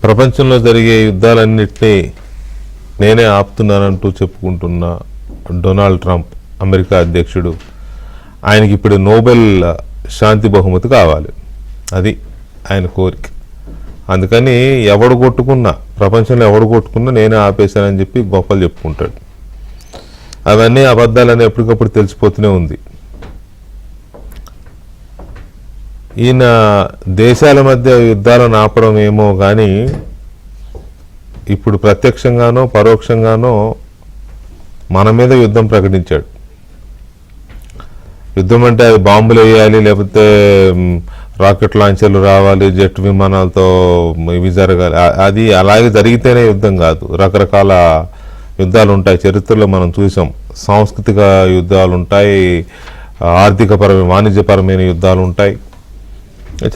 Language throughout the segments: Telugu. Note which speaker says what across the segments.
Speaker 1: ప్రపంచంలో జరిగే యుద్ధాలన్నింటినీ నేనే ఆపుతున్నానంటూ చెప్పుకుంటున్న డొనాల్డ్ ట్రంప్, అమెరికా అధ్యక్షుడు, ఆయనకి ఇప్పుడు నోబెల్ శాంతి బహుమతి కావాలి. అది ఆయన కోరిక. అందుకని ఎవడు కొట్టుకున్నా, ప్రపంచంలో ఎవడు కొట్టుకున్నా నేనే ఆపేశానని చెప్పి గొప్పలు చెప్పుకుంటాడు. అవన్నీ అబద్ధాలని ఎప్పటికప్పుడు తెలిసిపోతూనే ఉంది. ఈయన దేశాల మధ్య యుద్ధాలను ఆపడం ఏమో కానీ ఇప్పుడు ప్రత్యక్షంగానో పరోక్షంగానో మన మీద యుద్ధం ప్రకటించాడు. యుద్ధం అంటే అది బాంబులు వేయాలి, లేకపోతే రాకెట్ లాంచర్లు రావాలి, జెట్ విమానాలతో ఇవి జరగాలి. అది అలాగే జరిగితేనే యుద్ధం కాదు. రకరకాల యుద్ధాలు ఉంటాయి. చరిత్రలో మనం చూసాం. సాంస్కృతిక యుద్ధాలు ఉంటాయి, ఆర్థికపరమైన వాణిజ్యపరమైన యుద్ధాలు ఉంటాయి.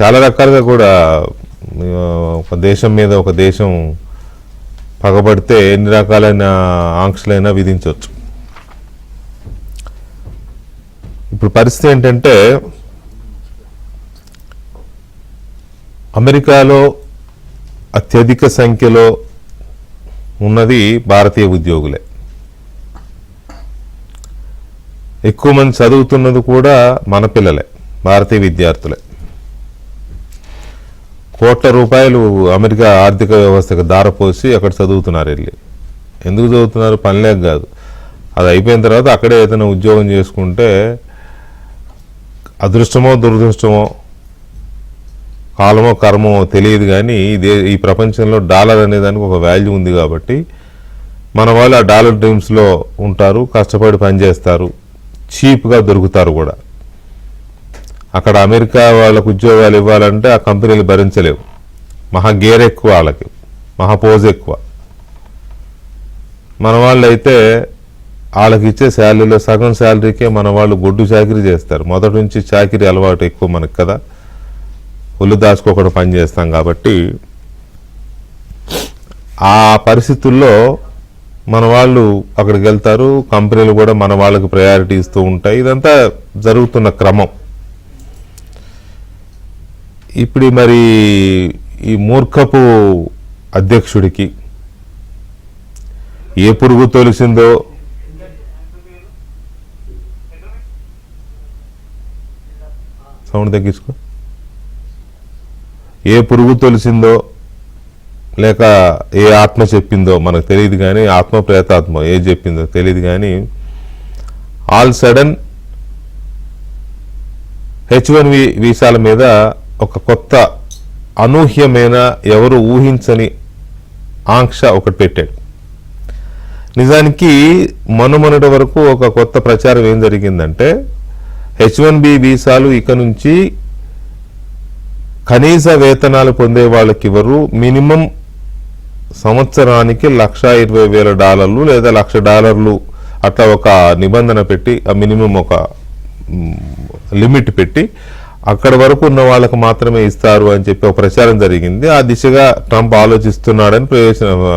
Speaker 1: చాలా రకాలుగా కూడా ఒక దేశం మీద ఒక దేశం పగబడితే ఎన్ని రకాలైన ఆంక్షలైనా విధించవచ్చు. ఇప్పుడు పరిస్థితి ఏంటంటే అమెరికాలో అత్యధిక సంఖ్యలో ఉన్నది భారతీయ ఉద్యోగులే. ఎక్కువ మంది చదువుతున్నది కూడా మన పిల్లలే, భారతీయ విద్యార్థులే. కోట్ల రూపాయలు అమెరికా ఆర్థిక వ్యవస్థకు దారపోసి అక్కడ చదువుతున్నారు. వెళ్ళి ఎందుకు చదువుతున్నారు? పనిలేక కాదు. అది అయిపోయిన తర్వాత అక్కడే ఏదైనా ఉద్యోగం చేసుకుంటే అదృష్టమో దురదృష్టమో, కాలమో కర్మో తెలియదు, కానీ ఈ ప్రపంచంలో డాలర్ అనేదానికి ఒక వాల్యూ ఉంది. కాబట్టి మన వాళ్ళు ఆ డాలర్ డ్రీమ్స్లో ఉంటారు, కష్టపడి పనిచేస్తారు, చీప్గా దొరుకుతారు కూడా. అక్కడ అమెరికా వాళ్ళకు ఉద్యోగాలు ఇవ్వాలంటే ఆ కంపెనీలు భరించలేవు. మహా గేర్ ఎక్కువ, వాళ్ళకి మహా పోజ్ ఎక్కువ. మన వాళ్ళు అయితే వాళ్ళకి ఇచ్చే శాలరీలో సగం శాలరీకే మన వాళ్ళు గొడ్డు చాకిరీ చేస్తారు. మొదటి నుంచి చాకిరీ అలవాటు ఎక్కువ మనకు కదా, ఒళ్ళు దాచుకోకుండా పని చేస్తాం. కాబట్టి ఆ పరిస్థితుల్లో మన వాళ్ళు అక్కడికి వెళ్తారు, కంపెనీలు కూడా మన వాళ్ళకి ప్రయారిటీ ఇస్తూ ఉంటాయి. ఇదంతా జరుగుతున్న క్రమం. ఇప్పుడు మరి ఈ మూర్ఖపు అధ్యక్షుడికి ఏ పురుగు తొలిసిందో, సౌండ్ తగ్గించుకో, ఏ పురుగు తొలిసిందో లేక ఏ ఆత్మ చెప్పిందో మనకు తెలియదు, కానీ ఆత్మ ప్రేతాత్మ ఏ చెప్పిందో తెలియదు, కానీ ఆల్ సడన్ H1B వీసాల మీద ఒక కొత్త అనూహ్యమైన, ఎవరు ఊహించని ఆంక్ష ఒకటి పెట్టాడు. నిజానికి మొన్నటి వరకు ఒక కొత్త ప్రచారం ఏం జరిగిందంటే H1B వీసాలు ఇక నుంచి కనీస వేతనాలు పొందే వాళ్ళకి ఇవ్వరు. మినిమం సంవత్సరానికి $120,000 లేదా $1,00,000 అట్లా ఒక నిబంధన పెట్టి, ఆ మినిమం ఒక లిమిట్ పెట్టి అక్కడ వరకు ఉన్న వాళ్ళకు మాత్రమే ఇస్తారు అని చెప్పి ఒక ప్రచారం జరిగింది. ఆ దిశగా ట్రంప్ ఆలోచిస్తున్నాడని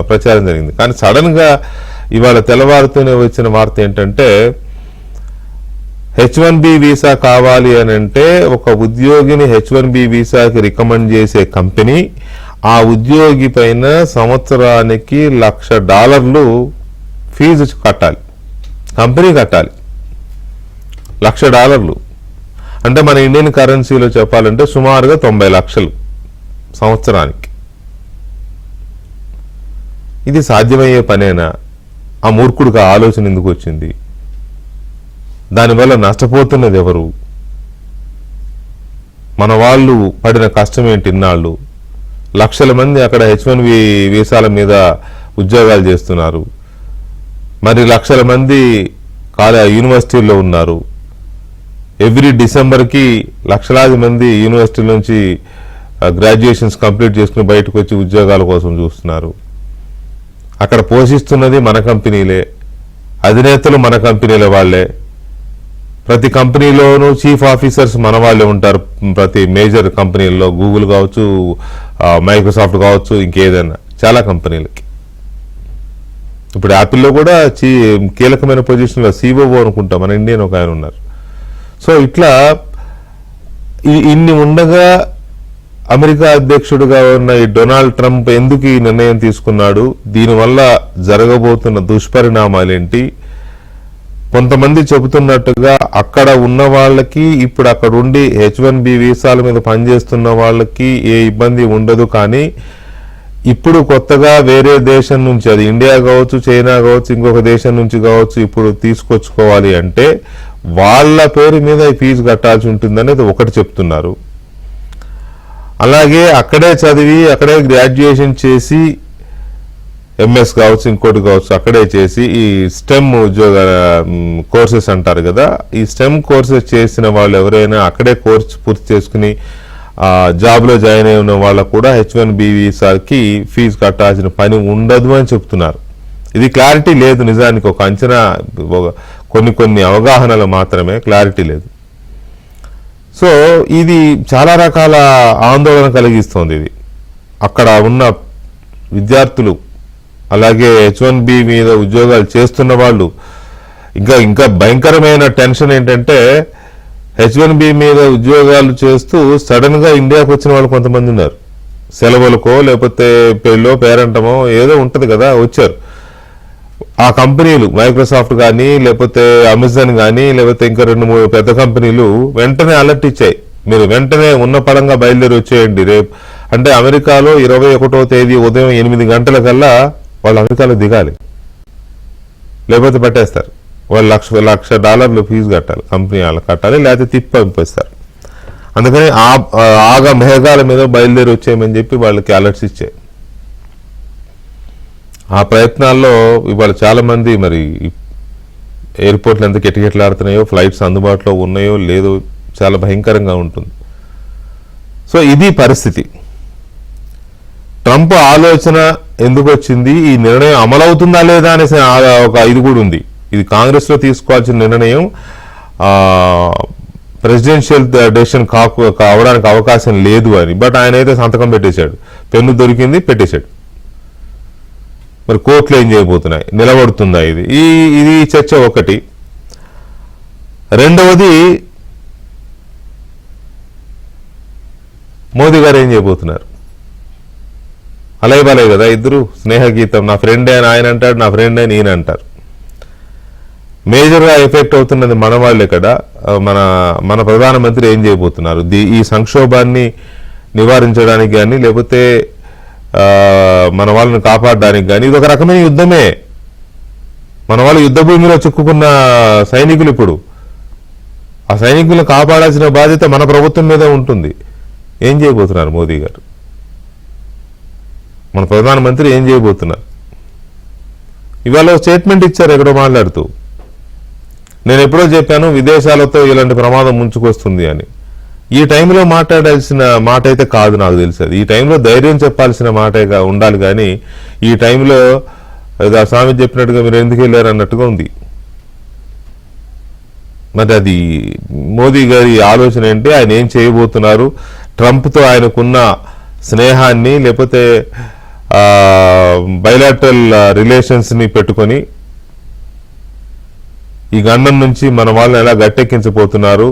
Speaker 1: ప్రచారం జరిగింది. కానీ సడన్ గా ఇవాళ తెల్లవారుతూనే వచ్చిన వార్త ఏంటంటే H1B వీసా కావాలి అని అంటే ఒక ఉద్యోగిని H1B వీసాకి రికమెండ్ చేసే కంపెనీ ఆ ఉద్యోగి పైన సంవత్సరానికి $1,00,000 ఫీజు కట్టాలి, కంపెనీ కట్టాలి. $1,00,000 అంటే మన ఇండియన్ కరెన్సీలో చెప్పాలంటే సుమారుగా 90 లక్షలు సంవత్సరానికి. ఇది సాధ్యమయ్యే పనేనా? ఆ మూర్ఖుడికి ఆలోచన ఎందుకు వచ్చింది? దానివల్ల నష్టపోతున్నది ఎవరు? మన వాళ్ళు పడిన కష్టం ఏంటి? ఇన్నాళ్ళు లక్షల మంది అక్కడ H1B వీసాల మీద ఉద్యోగాలు చేస్తున్నారు. మరి లక్షల మంది యూనివర్సిటీల్లో ఉన్నారు. ఎవ్రీ డిసెంబర్కి లక్షలాది మంది యూనివర్సిటీ నుంచి గ్రాడ్యుయేషన్స్ కంప్లీట్ చేసుకుని బయటకు వచ్చి ఉద్యోగాల కోసం చూస్తున్నారు. అక్కడ పోషిస్తున్నది మన కంపెనీలే, అధినేతలు మన కంపెనీల వాళ్లే. ప్రతి కంపెనీలోనూ చీఫ్ ఆఫీసర్స్ మన వాళ్ళే ఉంటారు. ప్రతి మేజర్ కంపెనీల్లో, గూగుల్ కావచ్చు, మైక్రోసాఫ్ట్ కావచ్చు, ఇంకేదైనా చాలా కంపెనీలకి. ఇప్పుడు యాపిల్లో కూడా కీలకమైన పొజిషన్లో COO అనుకుంటా మన ఇండియన్ ఒక ఆయన ఉన్నారు. సో ఇట్లా ఇన్ని ఉండగా అమెరికా అధ్యక్షుడిగా ఉన్న ఈ డొనాల్డ్ ట్రంప్ ఎందుకు ఈ నిర్ణయం తీసుకున్నాడు, దీనివల్ల జరగబోతున్న దుష్పరిణామాలేంటి? కొంతమంది చెబుతున్నట్టుగా అక్కడ ఉన్న వాళ్ళకి, ఇప్పుడు అక్కడ ఉండి H1B వీసాల మీద పనిచేస్తున్న వాళ్ళకి ఏ ఇబ్బంది ఉండదు, కానీ ఇప్పుడు కొత్తగా వేరే దేశం నుంచి, అది ఇండియా కావచ్చు, చైనా కావచ్చు, ఇంకొక దేశం నుంచి కావచ్చు, ఇప్పుడు తీసుకొచ్చుకోవాలి అంటే వాళ్ళ పేరు మీద ఈ ఫీజు కట్టాల్సి ఉంటుందనేది ఒకటి చెప్తున్నారు. అలాగే అక్కడే చదివి అక్కడే గ్రాడ్యుయేషన్ చేసి MS కావచ్చు, ఇంకోటి కావచ్చు, అక్కడే చేసి ఈ స్టెమ్ ఉద్యోగ కోర్సెస్ అంటారు కదా, ఈ స్టెమ్ కోర్సెస్ చేసిన వాళ్ళు ఎవరైనా అక్కడే కోర్స్ పూర్తి చేసుకుని జాబ్లో జాయిన్ అయి ఉన్న వాళ్ళకు కూడా H1B వీసాకి ఫీజు కట్టాల్సిన పని ఉండదు అని చెప్తున్నారు. ఇది క్లారిటీ లేదు నిజానికి, ఒక అంచనా, కొన్ని అవగాహనలు మాత్రమే, క్లారిటీ లేదు. సో ఇది చాలా రకాల ఆందోళన కలిగిస్తోంది. ఇది అక్కడ ఉన్న విద్యార్థులు, అలాగే H1B మీద ఉద్యోగాలు చేస్తున్న వాళ్ళు, ఇంకా భయంకరమైన టెన్షన్ ఏంటంటే H1B మీద ఉద్యోగాలు చేస్తూ సడన్ గా ఇండియాకు వచ్చిన వాళ్ళు కొంతమంది ఉన్నారు. సెలవులకో లేకపోతే పెళ్ళో పేరెంటమో ఏదో ఉంటది కదా, వచ్చారు. ఆ కంపెనీలు మైక్రోసాఫ్ట్ కానీ, లేకపోతే అమెజాన్ కానీ, లేకపోతే ఇంకా 2-3 పెద్ద కంపెనీలు వెంటనే అలర్ట్ ఇచ్చాయి, మీరు వెంటనే ఉన్న పడంగా బయలుదేరి వచ్చేయండి రేపు. అంటే అమెరికాలో 21వ తేదీ ఉదయం 8 గంటలకల్లా వాళ్ళు అమెరికాలో దిగాలి, లేకపోతే పట్టేస్తారు. వాళ్ళు $1,00,000 ఫీజు కట్టాలి, కంపెనీ వాళ్ళకి కట్టాలి, లేకపోతే తిప్పి పంపిస్తారు. అందుకని ఆగా మేఘాల మీద బయలుదేరి వచ్చేయమని చెప్పి వాళ్ళకి అలర్ట్స్ ఇచ్చాయి. ఆ ప్రయత్నాల్లో ఇవాళ చాలా మంది, మరి ఎయిర్పోర్ట్లు ఎంత కిటకిటలాడుతున్నాయో, ఫ్లైట్స్ అందుబాటులో ఉన్నాయో లేదో, చాలా భయంకరంగా ఉంటుంది. సో ఇది పరిస్థితి. ట్రంప్ ఆలోచన ఎందుకు వచ్చింది, ఈ నిర్ణయం అమలవుతుందా లేదా అనేసి ఒక ఇది కూడా ఉంది. ఇది కాంగ్రెస్ లో తీసుకోవాల్సిన నిర్ణయం, ప్రెసిడెన్షియల్ డెసిషన్ కావడానికి అవకాశం లేదు అని. బట్ ఆయన అయితే సంతకం పెట్టేశాడు, పెన్ను దొరికింది, పెట్టేశాడు. మరి కోర్టులు ఏం చేయబోతున్నాయి, నిలబడుతుందా ఇది చర్చ ఒకటి. రెండవది, మోదీ గారు ఏం చేయబోతున్నారు? అలై కదా ఇద్దరు, స్నేహగీతం, నా ఫ్రెండ్ అని ఆయన అంటాడు, నా ఫ్రెండ్ అని ఈయన అంటారు. మేజర్గా ఎఫెక్ట్ అవుతున్నది మన వాళ్ళే కదా. మన ప్రధానమంత్రి ఏం చేయబోతున్నారు, ఈ సంక్షోభాన్ని నివారించడానికి కానీ, లేకపోతే మన వాళ్ళని కాపాడడానికి కానీ. ఇది ఒక రకమైన యుద్ధమే. మన వాళ్ళు యుద్ధ భూమిలో చిక్కుకున్న సైనికులు. ఇప్పుడు ఆ సైనికులను కాపాడాల్సిన బాధ్యత మన ప్రభుత్వం మీద ఉంటుంది. ఏం చేయబోతున్నారు మోదీ గారు, మన ప్రధానమంత్రి ఏం చేయబోతున్నారు? ఇవాళ స్టేట్మెంట్ ఇచ్చారు ఎక్కడో మాట్లాడుతూ. నేను ఎప్పుడో చెప్పాను విదేశాలతో ఇలాంటి ప్రమాదం ముంచుకొస్తుంది అని. ఈ టైంలో మాట్లాడాల్సిన మాట అయితే కాదు, నాకు తెలిసి. ఈ టైంలో ధైర్యం చెప్పాల్సిన మాటే ఉండాలి, కానీ ఈ టైంలో ఆ స్వామి చెప్పినట్టుగా మీరు ఎందుకు వెళ్ళారు అన్నట్టుగా ఉంది. మరి అది మోదీ గారి ఆలోచన ఏంటి, ఆయన ఏం చేయబోతున్నారు? ట్రంప్తో ఆయనకున్న స్నేహాన్ని, లేకపోతే బైలాటరల్ రిలేషన్స్ ని పెట్టుకొని ఈ గండం నుంచి మన వాళ్ళని ఎలా గట్టెక్కించబోతున్నారు?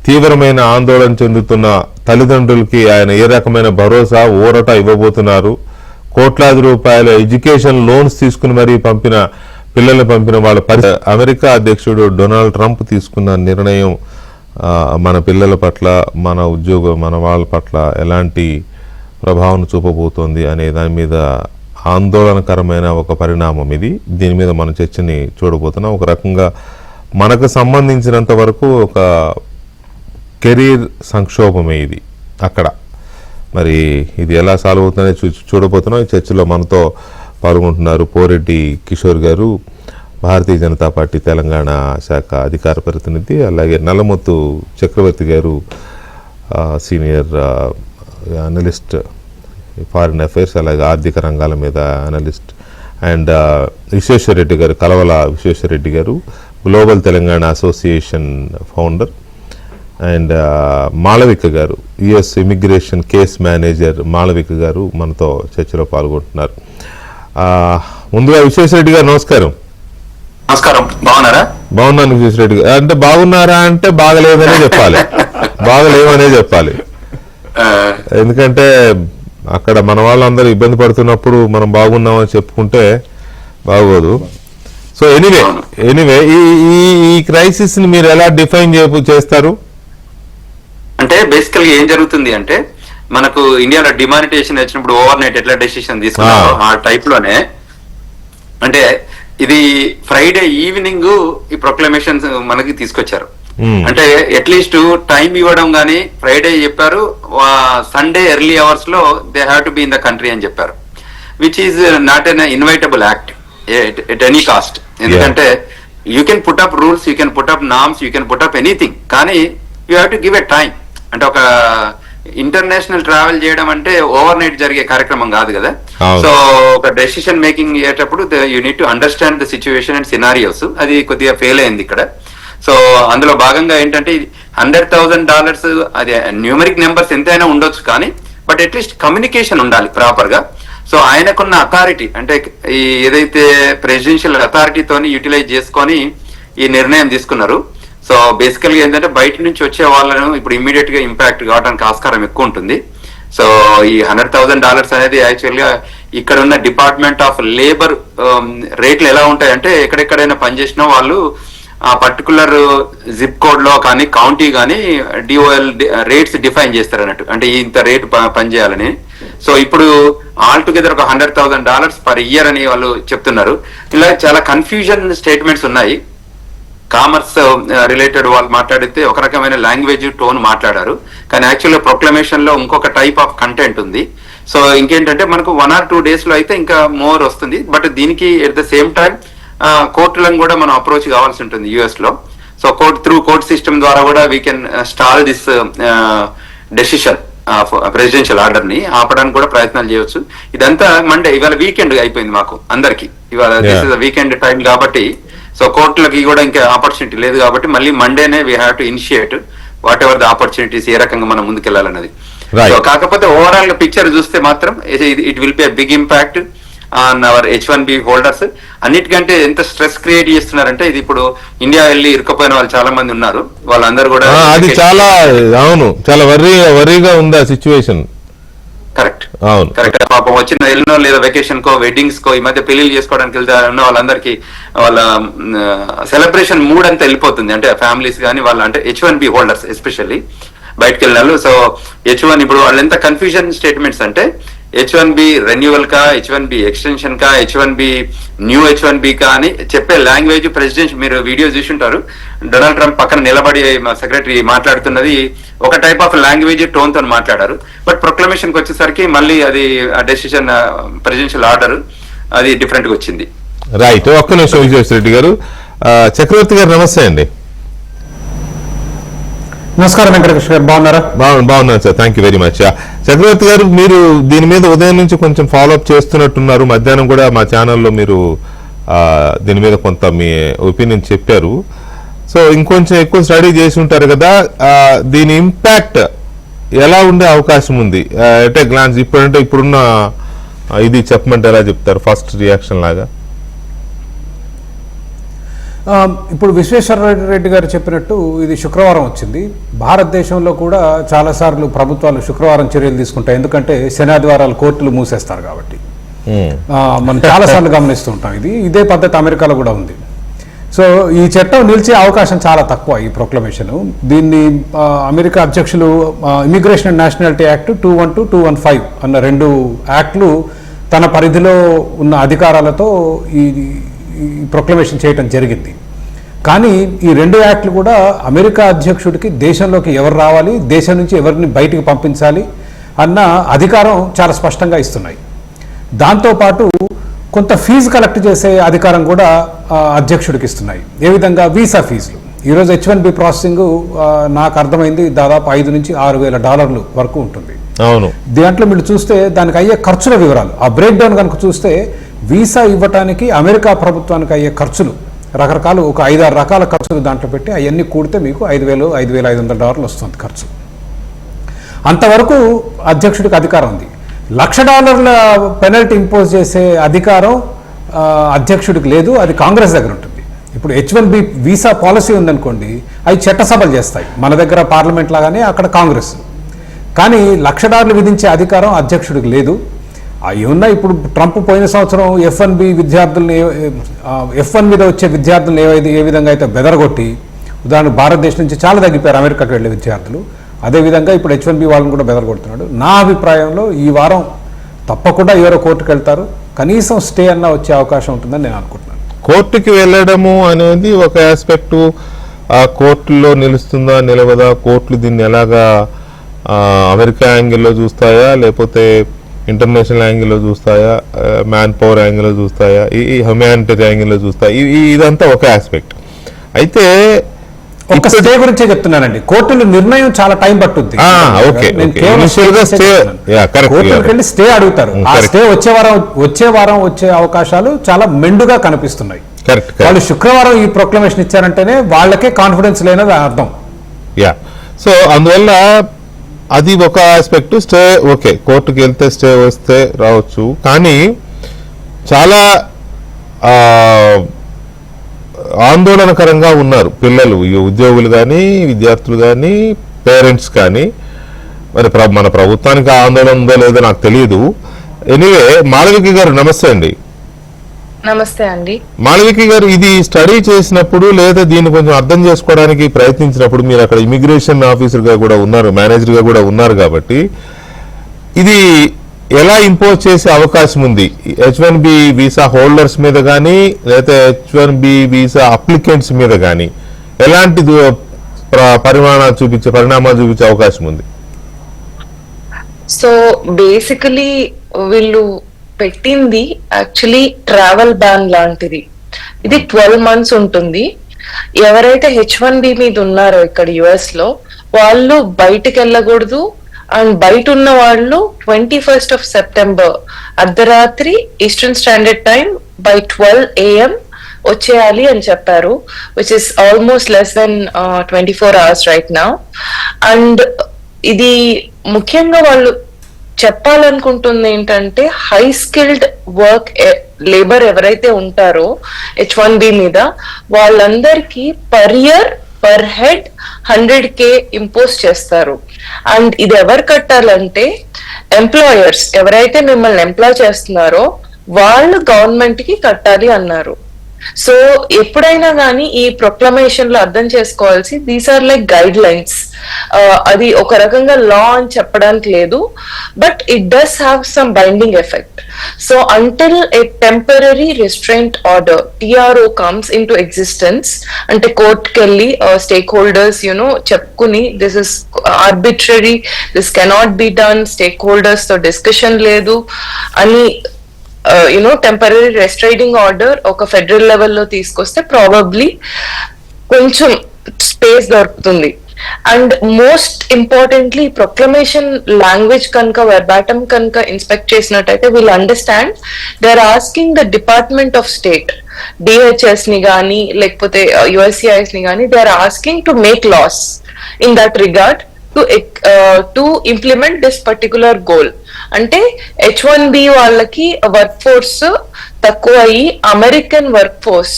Speaker 1: తీవ్రమైన ఆందోళన చెందుతున్న తల్లిదండ్రులకి ఆయన ఏ రకమైన భరోసా, ఊరట ఇవ్వబోతున్నారు? కోట్లాది రూపాయల ఎడ్యుకేషన్ లోన్స్ తీసుకుని మరీ పిల్లల్ని పంపిన వాళ్ళ అమెరికా అధ్యక్షుడు డొనాల్డ్ ట్రంప్ తీసుకున్న నిర్ణయం మన పిల్లల పట్ల, మన వాళ్ళ పట్ల ఎలాంటి ప్రభావం చూపబోతోంది అనే దాని మీద ఆందోళనకరమైన ఒక పరిణామం ఇది. దీని మీద మన చర్చని చూడబోతున్నాం. ఒక రకంగా మనకు సంబంధించినంత వరకు ఒక కెరీర్ సంక్షోభమే ఇది అక్కడ. మరి ఇది ఎలా సాల్వ్ అవుతుందనే చూడబోతున్నాం. ఈ చర్చలో మనతో పాల్గొంటున్నారు పోరెడ్డి కిషోర్ గారు, భారతీయ జనతా పార్టీ తెలంగాణ శాఖ అధికార ప్రతినిధి. అలాగే నల్లమొత్తు చక్రవర్తి గారు, సీనియర్ అనలిస్ట్ ఫారిన్ అఫైర్స్, అలాగే ఆర్థిక రంగాల మీద అనలిస్ట్. అండ్ విశ్వేశ్వరరెడ్డి గారు, కలవల విశ్వేశ్వరరెడ్డి గారు, global Telangana association founder. And Malavika గారు, US immigration case manager Malavika గారు మనతో చర్చలో పాల్గొంటున్నారు. ముందుగా విశ్వేశ్వరరెడ్డి గారు నమస్కారం.
Speaker 2: నమస్కారం. బాగున్నారా?
Speaker 1: బాగున్నాను విశ్వేశ్వరరెడ్డి గారు. అంటే బాగున్నారా అంటే బాగలేదనే చెప్పాలి, బాగలేవనే చెప్పాలి.
Speaker 2: ఆ,
Speaker 1: ఎందుకంటే అక్కడ మన వాళ్ళందరూ ఇబ్బంది పడుతున్నప్పుడు మనం బాగున్నామని చెప్పుకుంటే బాగోదు. సో ఎనీవే ఈ ఈ ఈ క్రైసిస్ ని మీరు ఎలా డిఫైన్ చేస్తారు?
Speaker 2: అంటే బేసికల్ గా ఏం జరుగుతుంది అంటే, మనకు ఇండియాలో డిమానిటేషన్ వచ్చినప్పుడు ఓవర్ నైట్ ఎట్లా డెసిషన్ తీసుకున్నారో ఆ టైప్ లోనే, అంటే ఇది ఫ్రైడే ఈవినింగ్ ఈ ప్రొక్లమేషన్స్ మనకి తీసుకొచ్చారు. అంటే అట్లీస్ట్ టైం ఇవ్వడం గానీ, ఫ్రైడే చెప్పారు, సండే ఎర్లీ అవర్స్ లో they have to be in the country అని చెప్పారు, which is not an inevitable act at any cost. ఎందుకంటే you can put up rules, you can put up norms, you can put up anything, కానీ you have to give a time. అంటే ఒక ఇంటర్నేషనల్ ట్రావెల్ చేయడం అంటే ఓవర్ నైట్ జరిగే కార్యక్రమం కాదు కదా. సో ఒక డెసిషన్ మేకింగ్ అయ్యేటప్పుడు you need to understand the situation and scenarios. అది కొద్దిగా ఫెయిల్ అయింది ఇక్కడ. సో అందులో భాగంగా ఏంటంటే $100,000 అది న్యూమరిక్ నెంబర్స్ ఎంతైనా ఉండొచ్చు, కానీ బట్ అట్లీస్ట్ కమ్యూనికేషన్ ఉండాలి ప్రాపర్ గా. సో ఆయనకున్న అథారిటీ, అంటే ఈ ఏదైతే ప్రెసిడెన్షియల్ అథారిటీతోని యూటిలైజ్ చేసుకొని ఈ నిర్ణయం తీసుకున్నారు. సో బేసికల్ గా ఏంటంటే బయట నుంచి వచ్చే వాళ్ళను ఇప్పుడు ఇమ్మీడియట్ గా ఇంపాక్ట్ కావడానికి ఆస్కారం ఎక్కువ ఉంటుంది. సో ఈ $100,000 అనేది యాక్చువల్ గా ఇక్కడ ఉన్న డిపార్ట్మెంట్ ఆఫ్ లేబర్ రేట్లు ఎలా ఉంటాయంటే, ఎక్కడెక్కడైనా పనిచేసిన వాళ్ళు ఆ పర్టికులర్ జిప్ కోడ్ లో కానీ కౌంటీ కానీ డిఓఎల్ రేట్స్ డిఫైన్ చేస్తారు అన్నట్టు, అంటే ఇంత రేట్ పనిచేయాలని. సో ఇప్పుడు ఆల్ టుగెదర్ ఒక $100,000 పర్ ఇయర్ అని వాళ్ళు చెప్తున్నారు. ఇలా చాలా కన్ఫ్యూజన్ స్టేట్మెంట్స్ ఉన్నాయి. కామర్స్ రిలేటెడ్ వాళ్ళు మాట్లాడితే ఒక రకమైన లాంగ్వేజ్ టోన్ మాట్లాడారు, కానీ యాక్చువల్గా ప్రొక్లమేషన్ లో ఇంకొక టైప్ ఆఫ్ కంటెంట్ ఉంది. సో ఇంకేంటంటే మనకు 1 or 2 days లో అయితే ఇంకా మోర్ వస్తుంది. బట్ దీనికి ఎట్ ద సేమ్ టైం కోర్టులను కూడా మనం అప్రోచ్ కావాల్సి ఉంటుంది యుఎస్ లో. సో కోర్ట్ సిస్టమ్ ద్వారా కూడా we can stall this decision presidential order ని ఆపడానికి కూడా ప్రయత్నాలు చేయొచ్చు. ఇదంతా మండే, ఇవాళ వీకెండ్ అయిపోయింది మాకు అందరికి, ఇవాళ దిస్ ఇస్ వీకెండ్ టైం కాబట్టి. సో కోర్టులకి కూడా ఇంకా ఆపర్చునిటీ లేదు కాబట్టి మళ్ళీ మండేనే we have to initiate whatever the opportunities, ఏ రకంగా మనం ముందుకెళ్లాలన్నది. సో కాకపోతే ఓవరాల్ గా పిక్చర్ చూస్తే మాత్రం it will be big impact on our H1B holders. అన్నిటికంటే ఎంత స్ట్రెస్ క్రియేట్ చేస్తున్నారంటే, ఇది ఇప్పుడు ఇండియా వెళ్ళి ఇరుక్కుపోయిన వాళ్ళు చాలా మంది ఉన్నారు, వాళ్ళందరూ కూడా
Speaker 1: అది చాలా అవును చాలా వరీగా ఉంది ఆ సిచ్యువేషన్.
Speaker 2: కరెక్ట్
Speaker 1: అవును
Speaker 2: కరెక్ట్. పాపం వచ్చిన ఎల్నో లేదా వెకేషన్ కో వెడ్డింగ్స్ కో ఈ మధ్య పెళ్లిళ్ళు చేసుకోవడానికి వెళ్తే ఉన్న వాళ్ళందరికీ వాళ్ళ సెలబ్రేషన్ మూడ్ అంతా వెళ్ళిపోతుంది. అంటే ఫ్యామిలీస్ కానీ వాళ్ళ అంటే H1B హోల్డర్స్ ఎస్పెషల్లీ బయటకు వెళ్ళినారు. సో H1 ఇప్పుడు వాళ్ళు ఎంత కన్ఫ్యూజన్ స్టేట్మెంట్స్ అంటే, H1B రెన్యువల్ కా, H1B ఎక్స్టెన్షన్ కా, H1B న్యూ H1B కా అని చెప్పే లాంగ్వేజ్ ప్రెసిడెంట్, మీరు వీడియో చూసుంటారు, డొనాల్డ్ ట్రంప్ పక్కన నిలబడి సెక్రటరీ మాట్లాడుతున్నది ఒక టైప్ ఆఫ్ లాంగ్వేజ్ టోన్ తో మాట్లాడారు. బట్ ప్రొక్లమేషన్ కి వచ్చేసరికి మళ్ళీ అది ఆ డెసిషన్ ప్రెసిడెన్షియల్ ఆర్డర్ అది డిఫరెంట్ గా వచ్చింది.
Speaker 1: రైట్. ఒక్క నిమిషం విజయ్ రెడ్డి గారు. చక్రవర్తి గారు నమస్తే అండి.
Speaker 3: నమస్కారం వెంకటకృష్ణ గారు, బాగున్నారా?
Speaker 1: బాగున్నాను sir, thank you very much. Chakravarthy గారు, మీరు దీని మీద ఉదయం నుంచి కొంచెం ఫాలోఅప్ చేస్తున్నట్టున్నారు. మధ్యాహ్నం కూడా మా ఛానల్లో మీరు దీని మీద కొంత మీ ఒపీనియన్ చెప్పారు. సో ఇంకొంచెం ఎక్కువ స్టడీ చేసి ఉంటారు కదా, దీని ఇంపాక్ట్ ఎలా ఉండే అవకాశం ఉంది అంటే గ్లాన్స్ ఇప్పుడున్న ఇది చెప్పమంటే ఎలా చెప్తారు ఫస్ట్ రియాక్షన్ లాగా?
Speaker 3: ఇప్పుడు విశ్వేశ్వర రెడ్డి గారు చెప్పినట్టు ఇది శుక్రవారం వచ్చింది. భారతదేశంలో కూడా చాలాసార్లు ప్రభుత్వాలు శుక్రవారం చర్యలు తీసుకుంటాయి, ఎందుకంటే శనాదివారాలు కోర్టులు మూసేస్తారు కాబట్టి. మనం చాలాసార్లు గమనిస్తూ ఉంటాం. ఇదే పద్ధతి అమెరికాలో కూడా ఉంది. సో ఈ చట్టం నిలిచే అవకాశం చాలా తక్కువ, ఈ ప్రొక్లమేషన్. దీన్ని అమెరికా అధ్యక్షులు ఇమిగ్రేషన్ అండ్ నేషనాలిటీ యాక్ట్ 212, 215 అన్న 2 యాక్ట్లు తన పరిధిలో ఉన్న అధికారాలతో ఈ ప్రొక్లమేషన్ చేయటం జరిగింది. కానీ ఈ 2 యాక్ట్లు కూడా అమెరికా అధ్యక్షుడికి దేశంలోకి ఎవరు రావాలి, దేశం నుంచి ఎవరిని బయటికి పంపించాలి అన్న అధికారం చాలా స్పష్టంగా ఇస్తున్నాయి. దాంతోపాటు కొంత ఫీజు కలెక్ట్ చేసే అధికారం కూడా అధ్యక్షుడికి ఇస్తున్నాయి. ఏ విధంగా? వీసా ఫీజులు. ఈరోజు H1B ప్రాసెసింగ్ నాకు అర్థమైంది దాదాపు $5,000 నుంచి $6,000 వరకు ఉంటుంది.
Speaker 1: అవును.
Speaker 3: దాంట్లో మీరు చూస్తే దానికి అయ్యే ఖర్చుల వివరాలు, ఆ బ్రేక్ డౌన్ కనుక చూస్తే వీసా ఇవ్వటానికి అమెరికా ప్రభుత్వానికి అయ్యే ఖర్చులు రకరకాలు, ఒక 5-6 రకాల ఖర్చులు దాంట్లో పెట్టి అవన్నీ కూడితే మీకు $5,000, $5,500 వస్తుంది ఖర్చు. అంతవరకు అధ్యక్షుడికి అధికారం ఉంది. $1,00,000 పెనల్టీ ఇంపోజ్ చేసే అధికారం అధ్యక్షుడికి లేదు, అది కాంగ్రెస్ దగ్గర ఉంటుంది. ఇప్పుడు H1B వీసా పాలసీ ఉందనుకోండి, అవి చట్టసభలు చేస్తాయి. మన దగ్గర పార్లమెంట్ లాగానే అక్కడ కాంగ్రెస్. కానీ $1,00,000 విధించే అధికారం అధ్యక్షుడికి లేదు. ఏమన్నా ఇప్పుడు ట్రంప్ పోయిన సంవత్సరం F1B విద్యార్థుల్ని F1 మీద వచ్చే విద్యార్థులను ఏ విధంగా అయితే బెదరగొట్టి, ఉదాహరణకు భారతదేశం నుంచి చాలా తగ్గిపోయారు అమెరికాకు వెళ్ళే విద్యార్థులు, అదేవిధంగా ఇప్పుడు H1B వాళ్ళని కూడా బెదరగొడుతున్నాడు. నా అభిప్రాయంలో ఈ వారం తప్పకుండా ఎవరో కోర్టుకు వెళ్తారు, కనీసం స్టే అన్నా వచ్చే అవకాశం ఉంటుందని నేను అనుకుంటున్నాను.
Speaker 1: కోర్టుకి వెళ్ళడము అనేది ఒక ఆస్పెక్టు, ఆ కోర్టులో నిలుస్తుందా నిలవదా, కోర్టులు దీన్ని ఎలాగా అమెరికా యాంగిల్లో చూస్తాయా లేకపోతే ఇంటర్నేషనల్ యాంగిల్లో చూస్తాయా, మ్యాన్ పవర్ యాంగిల్లో చూస్తాయా, ఈ హ్యుమానిటరీ యాంగిల్లో చూస్తాయా, ఇదంతా ఒక ఆస్పెక్ట్. అయితే
Speaker 3: ఒక స్టే గురించే చెప్తున్నానండి. కోర్టులు నిర్ణయం చాలా టైం పట్టుద్ది. కోర్టులకు వెళ్ళి స్టే అడుగుతారు. ఆ స్టే వచ్చే వారం వచ్చే అవకాశాలు చాలా మెండుగా కనిపిస్తున్నాయి. వాళ్ళు శుక్రవారం ఈ ప్రొక్లమేషన్ ఇచ్చారంటేనే వాళ్ళకే కాన్ఫిడెన్స్ లేనది అర్థం.
Speaker 1: సో అందువల్ల అది ఒక ఆస్పెక్ట్. స్టే ఓకే, కోర్టుకి వెళ్తే స్టే వస్తే రావచ్చు, కానీ చాలా ఆందోళనకరంగా ఉన్నారు పిల్లలు, ఉద్యోగులు కానీ విద్యార్థులు కానీ పేరెంట్స్ కానీ. మరి మన ప్రభుత్వానికి ఆందోళన ఉందో లేదో నాకు తెలియదు. ఎనీవే, మాళవిక గారు నమస్తే అండి.
Speaker 4: నమస్తే అండి.
Speaker 1: మాళవిక గారు, ఇది స్టడీ చేసినప్పుడు లేదా దీన్ని కొంచెం అర్థం చేసుకోవడానికి ప్రయత్నించినప్పుడు మీరు అక్కడ ఇమిగ్రేషన్ ఆఫీసర్గా కూడా ఉన్నారు, మేనేజర్గా కూడా ఉన్నారు కాబట్టి ఇది ఎలా ఇంపోజ్ చేసే అవకాశం ఉంది? H1B వీసా హోల్డర్స్ మీద కానీ లేకపోతే H1B వీసా అప్లికెంట్స్ మీద కానీ ఎలాంటి పరిణామాలు చూపించే అవకాశం ఉంది?
Speaker 4: సో బేసికలీ వీళ్ళు పెట్టింది యాక్చువల్లీ ట్రావెల్ బ్యాన్ లాంటిది. ఇది 12 months ఉంటుంది. ఎవరైతే H1B మీద ఉన్నారో ఇక్కడ US లో వాళ్ళు బయటకు వెళ్ళకూడదు. అండ్ బయట ఉన్న వాళ్ళు 21st of September అర్ధరాత్రి eastern standard time by 12 AM వచ్చేయాలి అని చెప్పారు, which is almost less than 24 hours right now. And ఇది ముఖ్యంగా వాళ్ళు చెప్పాలనుకుంటుంది ఏంటంటే హై స్కిల్డ్ వర్క్ లేబర్ ఎవరైతే ఉంటారో H1B మీద వాళ్ళందరికీ per year per head 100K impose చేస్తారు. అండ్ ఇది ఎవరు కట్టాలంటే ఎంప్లాయర్స్ ఎవరైతే మిమ్మల్ని ఎంప్లాయ్ చేస్తున్నారో వాళ్ళు గవర్నమెంట్ కి కట్టాలి అన్నారు. సో ఎప్పుడైనా కానీ ఈ ప్రొక్లమేషన్ లో అర్థం చేసుకోవాల్సి these are like guidelines. అది ఒక రకంగా లా అని చెప్పడానికి లేదు, but it does have some binding effect. So until a temporary restraint order TRO comes into existence, అంటే కోర్టుకి వెళ్ళి స్టేక్ హోల్డర్స్ చెప్పుకుని this is arbitrary, this cannot be done, stakeholders తో డిస్కషన్ లేదు అని టెంపరరీ రెస్ట్రైడింగ్ ఆర్డర్ ఒక ఫెడరల్ లెవెల్లో తీసుకొస్తే ప్రాబబ్లీ కొంచెం స్పేస్ దొరుకుతుంది. And most importantly proclamation language కనుక వెర్బాటం కనుక ఇన్స్పెక్ట్ చేసినట్టయితే we'll understand they are asking the Department of State DHS ని కానీ లేకపోతే USCIS ని కానీ they are asking to make laws in that regard to implement this particular goal. అంటే H1B వాళ్ళకి వర్క్ ఫోర్స్ తక్కువ అయ్యి అమెరికన్ వర్క్ ఫోర్స్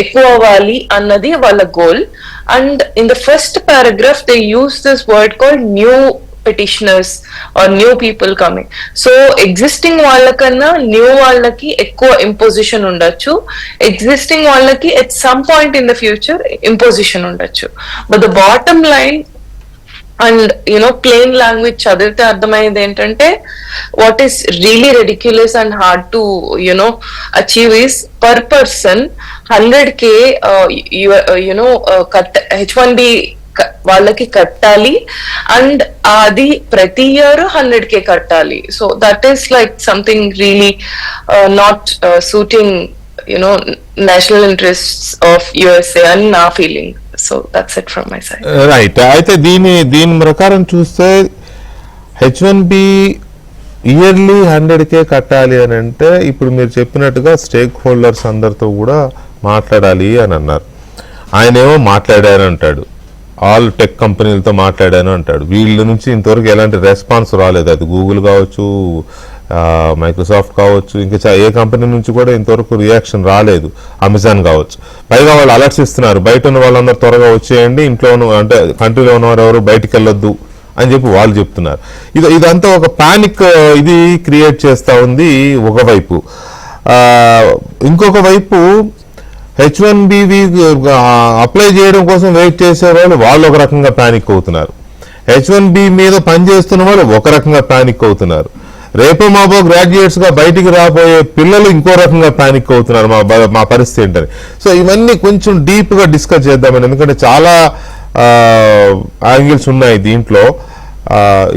Speaker 4: ఎక్కువ అవ్వాలి అన్నది వాళ్ళ goal. And in the first paragraph they use this word called new petitioners or new people coming. So existing వాళ్ళకన్నా న్యూ వాళ్ళకి ఎక్కువ ఇంపోజిషన్ ఉండొచ్చు, ఎగ్జిస్టింగ్ వాళ్ళకి at some point in the future imposition ఉండొచ్చు. But the bottom line and plain language చదివితే అర్థమయ్యేది ఏంటంటే what is really ridiculous and hard to achieve is per person 100K H1B వాళ్ళకి కట్టాలి. అండ్ అది ప్రతి ఇయర్ 100K కట్టాలి. So that is like something really not suiting national interests of USA అని నా feeling. So that's it from my side.
Speaker 1: Right. అయితే దీని ప్రకారం చూస్తే H1B ఇయర్లీ 100K కట్టాలి అని అంటే ఇప్పుడు మీరు చెప్పినట్టుగా స్టేక్ హోల్డర్స్ అందరితో కూడా మాట్లాడాలి అని అన్నారు. ఆయనేమో మాట్లాడారు అంటాడు, ఆల్ టెక్ కంపెనీలతో మాట్లాడాను అంటాడు. వీళ్ళ నుంచి ఇంతవరకు ఎలాంటి రెస్పాన్స్ రాలేదు. అది గూగుల్ కావచ్చు, మైక్రోసాఫ్ట్ కావచ్చు, ఇంకా ఏ కంపెనీ నుంచి కూడా ఇంతవరకు రియాక్షన్ రాలేదు. అమెజాన్ కావచ్చు. పైగా వాళ్ళు అలర్ట్స్ ఇస్తున్నారు, బయట ఉన్న వాళ్ళందరూ త్వరగా వచ్చేయండి, ఇంట్లో అంటే కంట్రీలో ఉన్నవారు ఎవరు బయటికి వెళ్ళొద్దు అని చెప్పి వాళ్ళు చెప్తున్నారు. ఇదంతా ఒక పానిక్ ఇది క్రియేట్ చేస్తూ ఉంది ఒకవైపు. ఇంకొక వైపు H1B అప్లై చేయడం కోసం వెయిట్ చేసే వాళ్ళు ఒక రకంగా పానిక్ అవుతున్నారు. H1B మీద పనిచేస్తున్న వాళ్ళు ఒక రకంగా పానిక్ అవుతున్నారు. రేపో మాపో గ్రాడ్యుయేట్స్ గా బయటికి రాబోయే పిల్లలు ఇంకో రకంగా పానిక్ అవుతున్నారు. మా పరిస్థితి ఏంటని. సో ఇవన్నీ కొంచెం డీప్ గా డిస్కస్ చేద్దామని, ఎందుకంటే చాలా యాంగిల్స్ ఉన్నాయి దీంట్లో.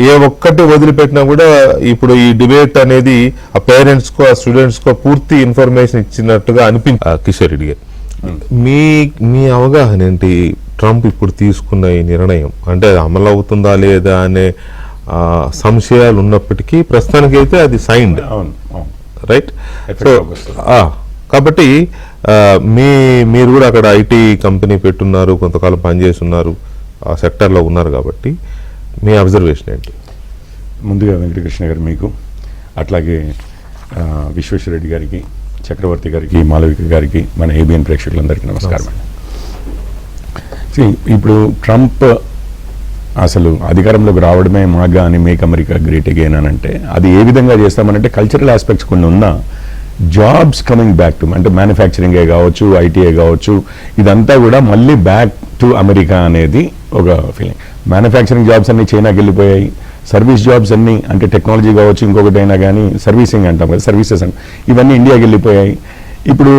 Speaker 1: ఏ ఒక్కటి వదిలిపెట్టినా కూడా ఇప్పుడు ఈ డిబేట్ అనేది ఆ పేరెంట్స్ కో ఆ స్టూడెంట్స్ కో పూర్తి ఇన్ఫర్మేషన్ ఇచ్చినట్టుగా కిషోర్ రెడ్డి గారు, మీ అవగాహన ఏంటి? ట్రంప్ ఇప్పుడు తీసుకున్న ఈ నిర్ణయం అంటే అమలు అవుతుందా లేదా అనే సంశయాలు ఉన్నప్పటికీ ప్రస్తుతానికైతే అది సైన్డ్, రైట్? సో కాబట్టి మీరు కూడా అక్కడ ఐటీ కంపెనీ పెట్టున్నారు, కొంతకాలం పనిచేస్తున్నారు, ఆ సెక్టర్లో ఉన్నారు కాబట్టి మీ అబ్జర్వేషన్ ఏంటి?
Speaker 5: ముందుగా వెంకటకృష్ణ గారు మీకు, అట్లాగే విశ్వేశ్వరరెడ్డి గారికి, చక్రవర్తి గారికి, మాలవిక గారికి, మన ఏబిఎన్ ప్రేక్షకులందరికీ నమస్కారం అండి. ఇప్పుడు ట్రంప్ అసలు అధికారంలోకి రావడమే మాగా అని మేక్ అమెరికా గ్రేట్ అగైన్ అని అంటే అది ఏ విధంగా చేస్తామనంటే కల్చరల్ ఆస్పెక్ట్స్ కొన్ని ఉన్న జాబ్స్ కమింగ్ బ్యాక్ టు, అంటే మ్యానుఫ్యాక్చరింగే కావచ్చు, ఐటీఏ కావచ్చు, ఇదంతా కూడా మళ్ళీ బ్యాక్ టు అమెరికా అనేది ఒక ఫీలింగ్. మ్యానుఫ్యాక్చరింగ్ జాబ్స్ అన్ని చైనాకి వెళ్ళిపోయాయి, సర్వీస్ జాబ్స్ అన్ని అంటే టెక్నాలజీ కావచ్చు, ఇంకొకటి అయినా కానీ సర్వీసింగ్ అంటాం కదా, సర్వీసెస్ అని ఇవన్నీ ఇండియాకి వెళ్ళిపోయాయి. ఇప్పుడు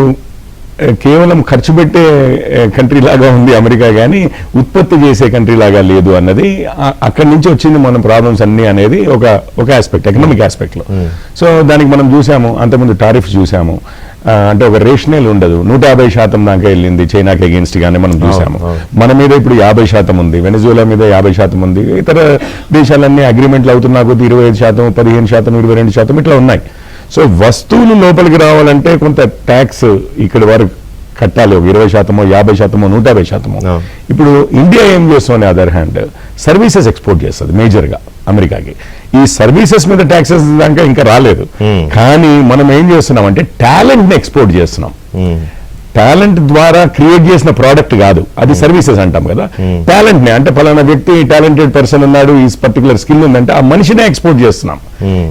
Speaker 5: కేవలం ఖర్చు పెట్టే కంట్రీ లాగా ఉంది అమెరికా, కానీ ఉత్పత్తి చేసే కంట్రీ లాగా లేదు అన్నది అక్కడి నుంచి వచ్చింది మన ప్రాబ్లమ్స్ అన్ని అనేది ఒక ఆస్పెక్ట్, ఎకనామిక్ ఆస్పెక్ట్లో. సో దానికి మనం చూసాము, అంతకుముందు టారిఫ్స్ చూసాము, అంటే ఒక రేషనల్ ఉండదు, 150% దాకా వెళ్ళింది చైనాకి అగేన్స్ట్ గానే మనం చూసాము. మన మీద ఇప్పుడు 50% ఉంది, వెనజులా మీద 50% ఉంది, ఇతర దేశాలన్నీ అగ్రిమెంట్లు అవుతున్నా కొద్ది 25%, 15%, 22% ఇట్లా ఉన్నాయి. సో వస్తువులు లోపలికి రావాలంటే కొంత ట్యాక్స్ ఇక్కడ వరకు కట్టాలి, 20%, 50%, 150%. ఇప్పుడు ఇండియా ఏం చేస్తుంది, అదర్ హ్యాండ్ సర్వీసెస్ ఎక్స్పోర్ట్ చేస్తుంది మేజర్గా అమెరికాకి. ఈ సర్వీసెస్ మీద ట్యాక్సెస్ దాకా ఇంకా రాలేదు, కానీ మనం ఏం చేస్తున్నాం అంటే టాలెంట్ని ఎక్స్పోర్ట్ చేస్తున్నాం. టాలెంట్ ద్వారా క్రియేట్ చేసిన ప్రోడక్ట్ కాదు, అది సర్వీసెస్ అంటాం కదా. టాలెంట్ ని అంటే పలానా వ్యక్తి టాలెంటెడ్ పర్సన్ ఉన్నాడు, ఈ పర్టికులర్ స్కిల్ ఉందంటే ఆ మనిషినే ఎక్స్పోర్ట్ చేస్తున్నాం.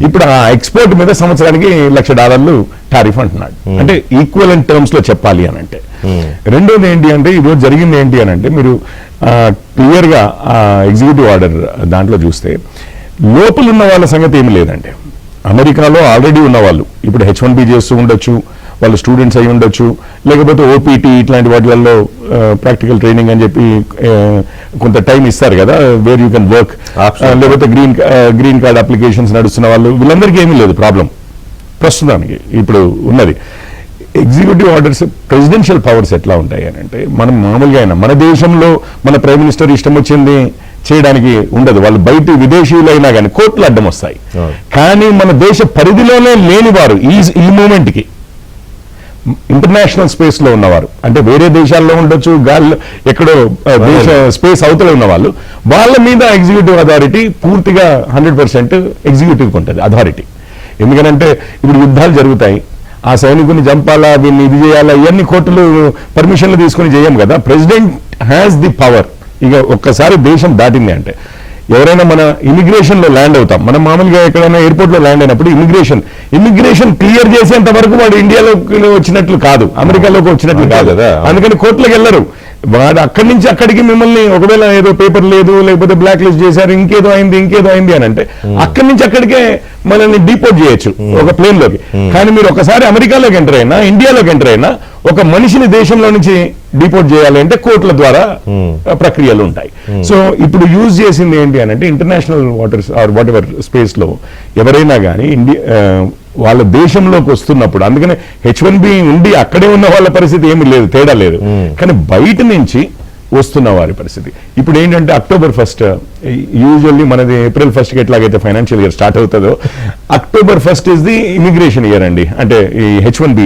Speaker 5: ఇప్పుడు ఆ ఎక్స్పోర్ట్ మీద సంవత్సరానికి $1,00,000 టారిఫ్ అంటున్నాడు, అంటే ఈక్వలెంట్ టర్మ్స్ లో చెప్పాలి అని అంటే. రెండోది ఏంటి అంటే ఈరోజు జరిగింది ఏంటి అని అంటే మీరు క్లియర్ గా ఎగ్జిక్యూటివ్ ఆర్డర్ దాంట్లో చూస్తే లోపల ఉన్న వాళ్ళ సంగతి ఏమి లేదండి. అమెరికాలో ఆల్రెడీ ఉన్న వాళ్ళు ఇప్పుడు H1B చేస్తూ ఉండొచ్చు, వాళ్ళు స్టూడెంట్స్ అయి ఉండొచ్చు, లేకపోతే ఓపీటీ ఇట్లాంటి వాటిల్లో ప్రాక్టికల్ ట్రైనింగ్ అని చెప్పి కొంత టైం ఇస్తారు కదా, వేర్ యూ కెన్ వర్క్, లేకపోతే గ్రీన్ కార్డ్ అప్లికేషన్స్ నడుస్తున్న వాళ్ళు, వీళ్ళందరికీ ఏమీ లేదు ప్రాబ్లం ప్రస్తుతానికి ఇప్పుడు ఉన్నది. ఎగ్జిక్యూటివ్ ఆర్డర్స్, ప్రెసిడెన్షియల్ పవర్స్ ఎట్లా ఉంటాయి అని అంటే మనం మామూలుగా అయినా మన దేశంలో మన ప్రైమ్ మినిస్టర్ ఇష్టం వచ్చింది చేయడానికి ఉండదు, వాళ్ళు బయట విదేశీయులైనా కానీ కోర్టులు అడ్డం వస్తాయి. కానీ మన దేశ పరిధిలోనే లేనివారు ఈ మూమెంట్కి ఇంటర్నేషనల్ స్పేస్ లో ఉన్నవారు, అంటే వేరే దేశాల్లో ఉండొచ్చు, గాల్లో ఎక్కడో దేశ స్పేస్ అవతల ఉన్న వాళ్ళు, వాళ్ళ మీద ఎగ్జిక్యూటివ్ అథారిటీ పూర్తిగా 100% ఎగ్జిక్యూటివ్ ఉంటుంది అథారిటీ. ఎందుకంటే ఇప్పుడు యుద్ధాలు జరుగుతాయి, ఆ సైనికుని చంపాలా, వీళ్ళని ఇది చేయాలా, ఇవన్నీ కోర్టులు పర్మిషన్లు తీసుకుని చేయం కదా. President has the power. ఇక ఒక్కసారి దేశం దాటింది అంటే ఎవరైనా మన ఇమిగ్రేషన్ లో ల్యాండ్ అవుతాం, మనం మామూలుగా ఎక్కడైనా ఎయిర్పోర్ట్ లో ల్యాండ్ అయినప్పుడు ఇమిగ్రేషన్ క్లియర్ చేసేంత వరకు వాడు ఇండియాలోకి వచ్చినట్లు కాదు, అమెరికాలోకి వచ్చినట్లు కాదు. అందుకని కోర్టులకు వెళ్ళరు. వాడు అక్కడి నుంచి అక్కడికి మిమ్మల్ని ఒకవేళ ఏదో పేపర్ లేదు, లేకపోతే బ్లాక్ లిస్ట్ చేశారు, ఇంకేదో అయింది అని అంటే అక్కడి నుంచి అక్కడికే మనల్ని డిపోర్ట్ చేయొచ్చు ఒక ప్లేన్ లోకి. కానీ మీరు ఒకసారి అమెరికాలోకి ఎంటర్ అయినా, ఇండియాలోకి ఎంటర్ అయినా, ఒక మనిషిని దేశంలో నుంచి డిపోర్ట్ చేయాలి అంటే కోర్టుల ద్వారా ప్రక్రియలు ఉంటాయి. సో ఇప్పుడు యూజ్ చేసింది ఏంటి అని అంటే international waters or whatever space లో ఎవరైనా కానీ వాళ్ళ దేశంలోకి వస్తున్నప్పుడు, అందుకనే H1B ఉండి అక్కడే ఉన్న వాళ్ళ పరిస్థితి ఏమి లేదు, తేడా లేదు. కానీ బయట నుంచి వస్తున్న వారి పరిస్థితి ఇప్పుడు ఏంటంటే October 1 యూజువల్లీ మనది April 1 ఎట్లాగైతే ఫైనాన్షియల్ ఇయర్ స్టార్ట్ అవుతుందో October 1 is the immigration year అండి, అంటే ఈ H1B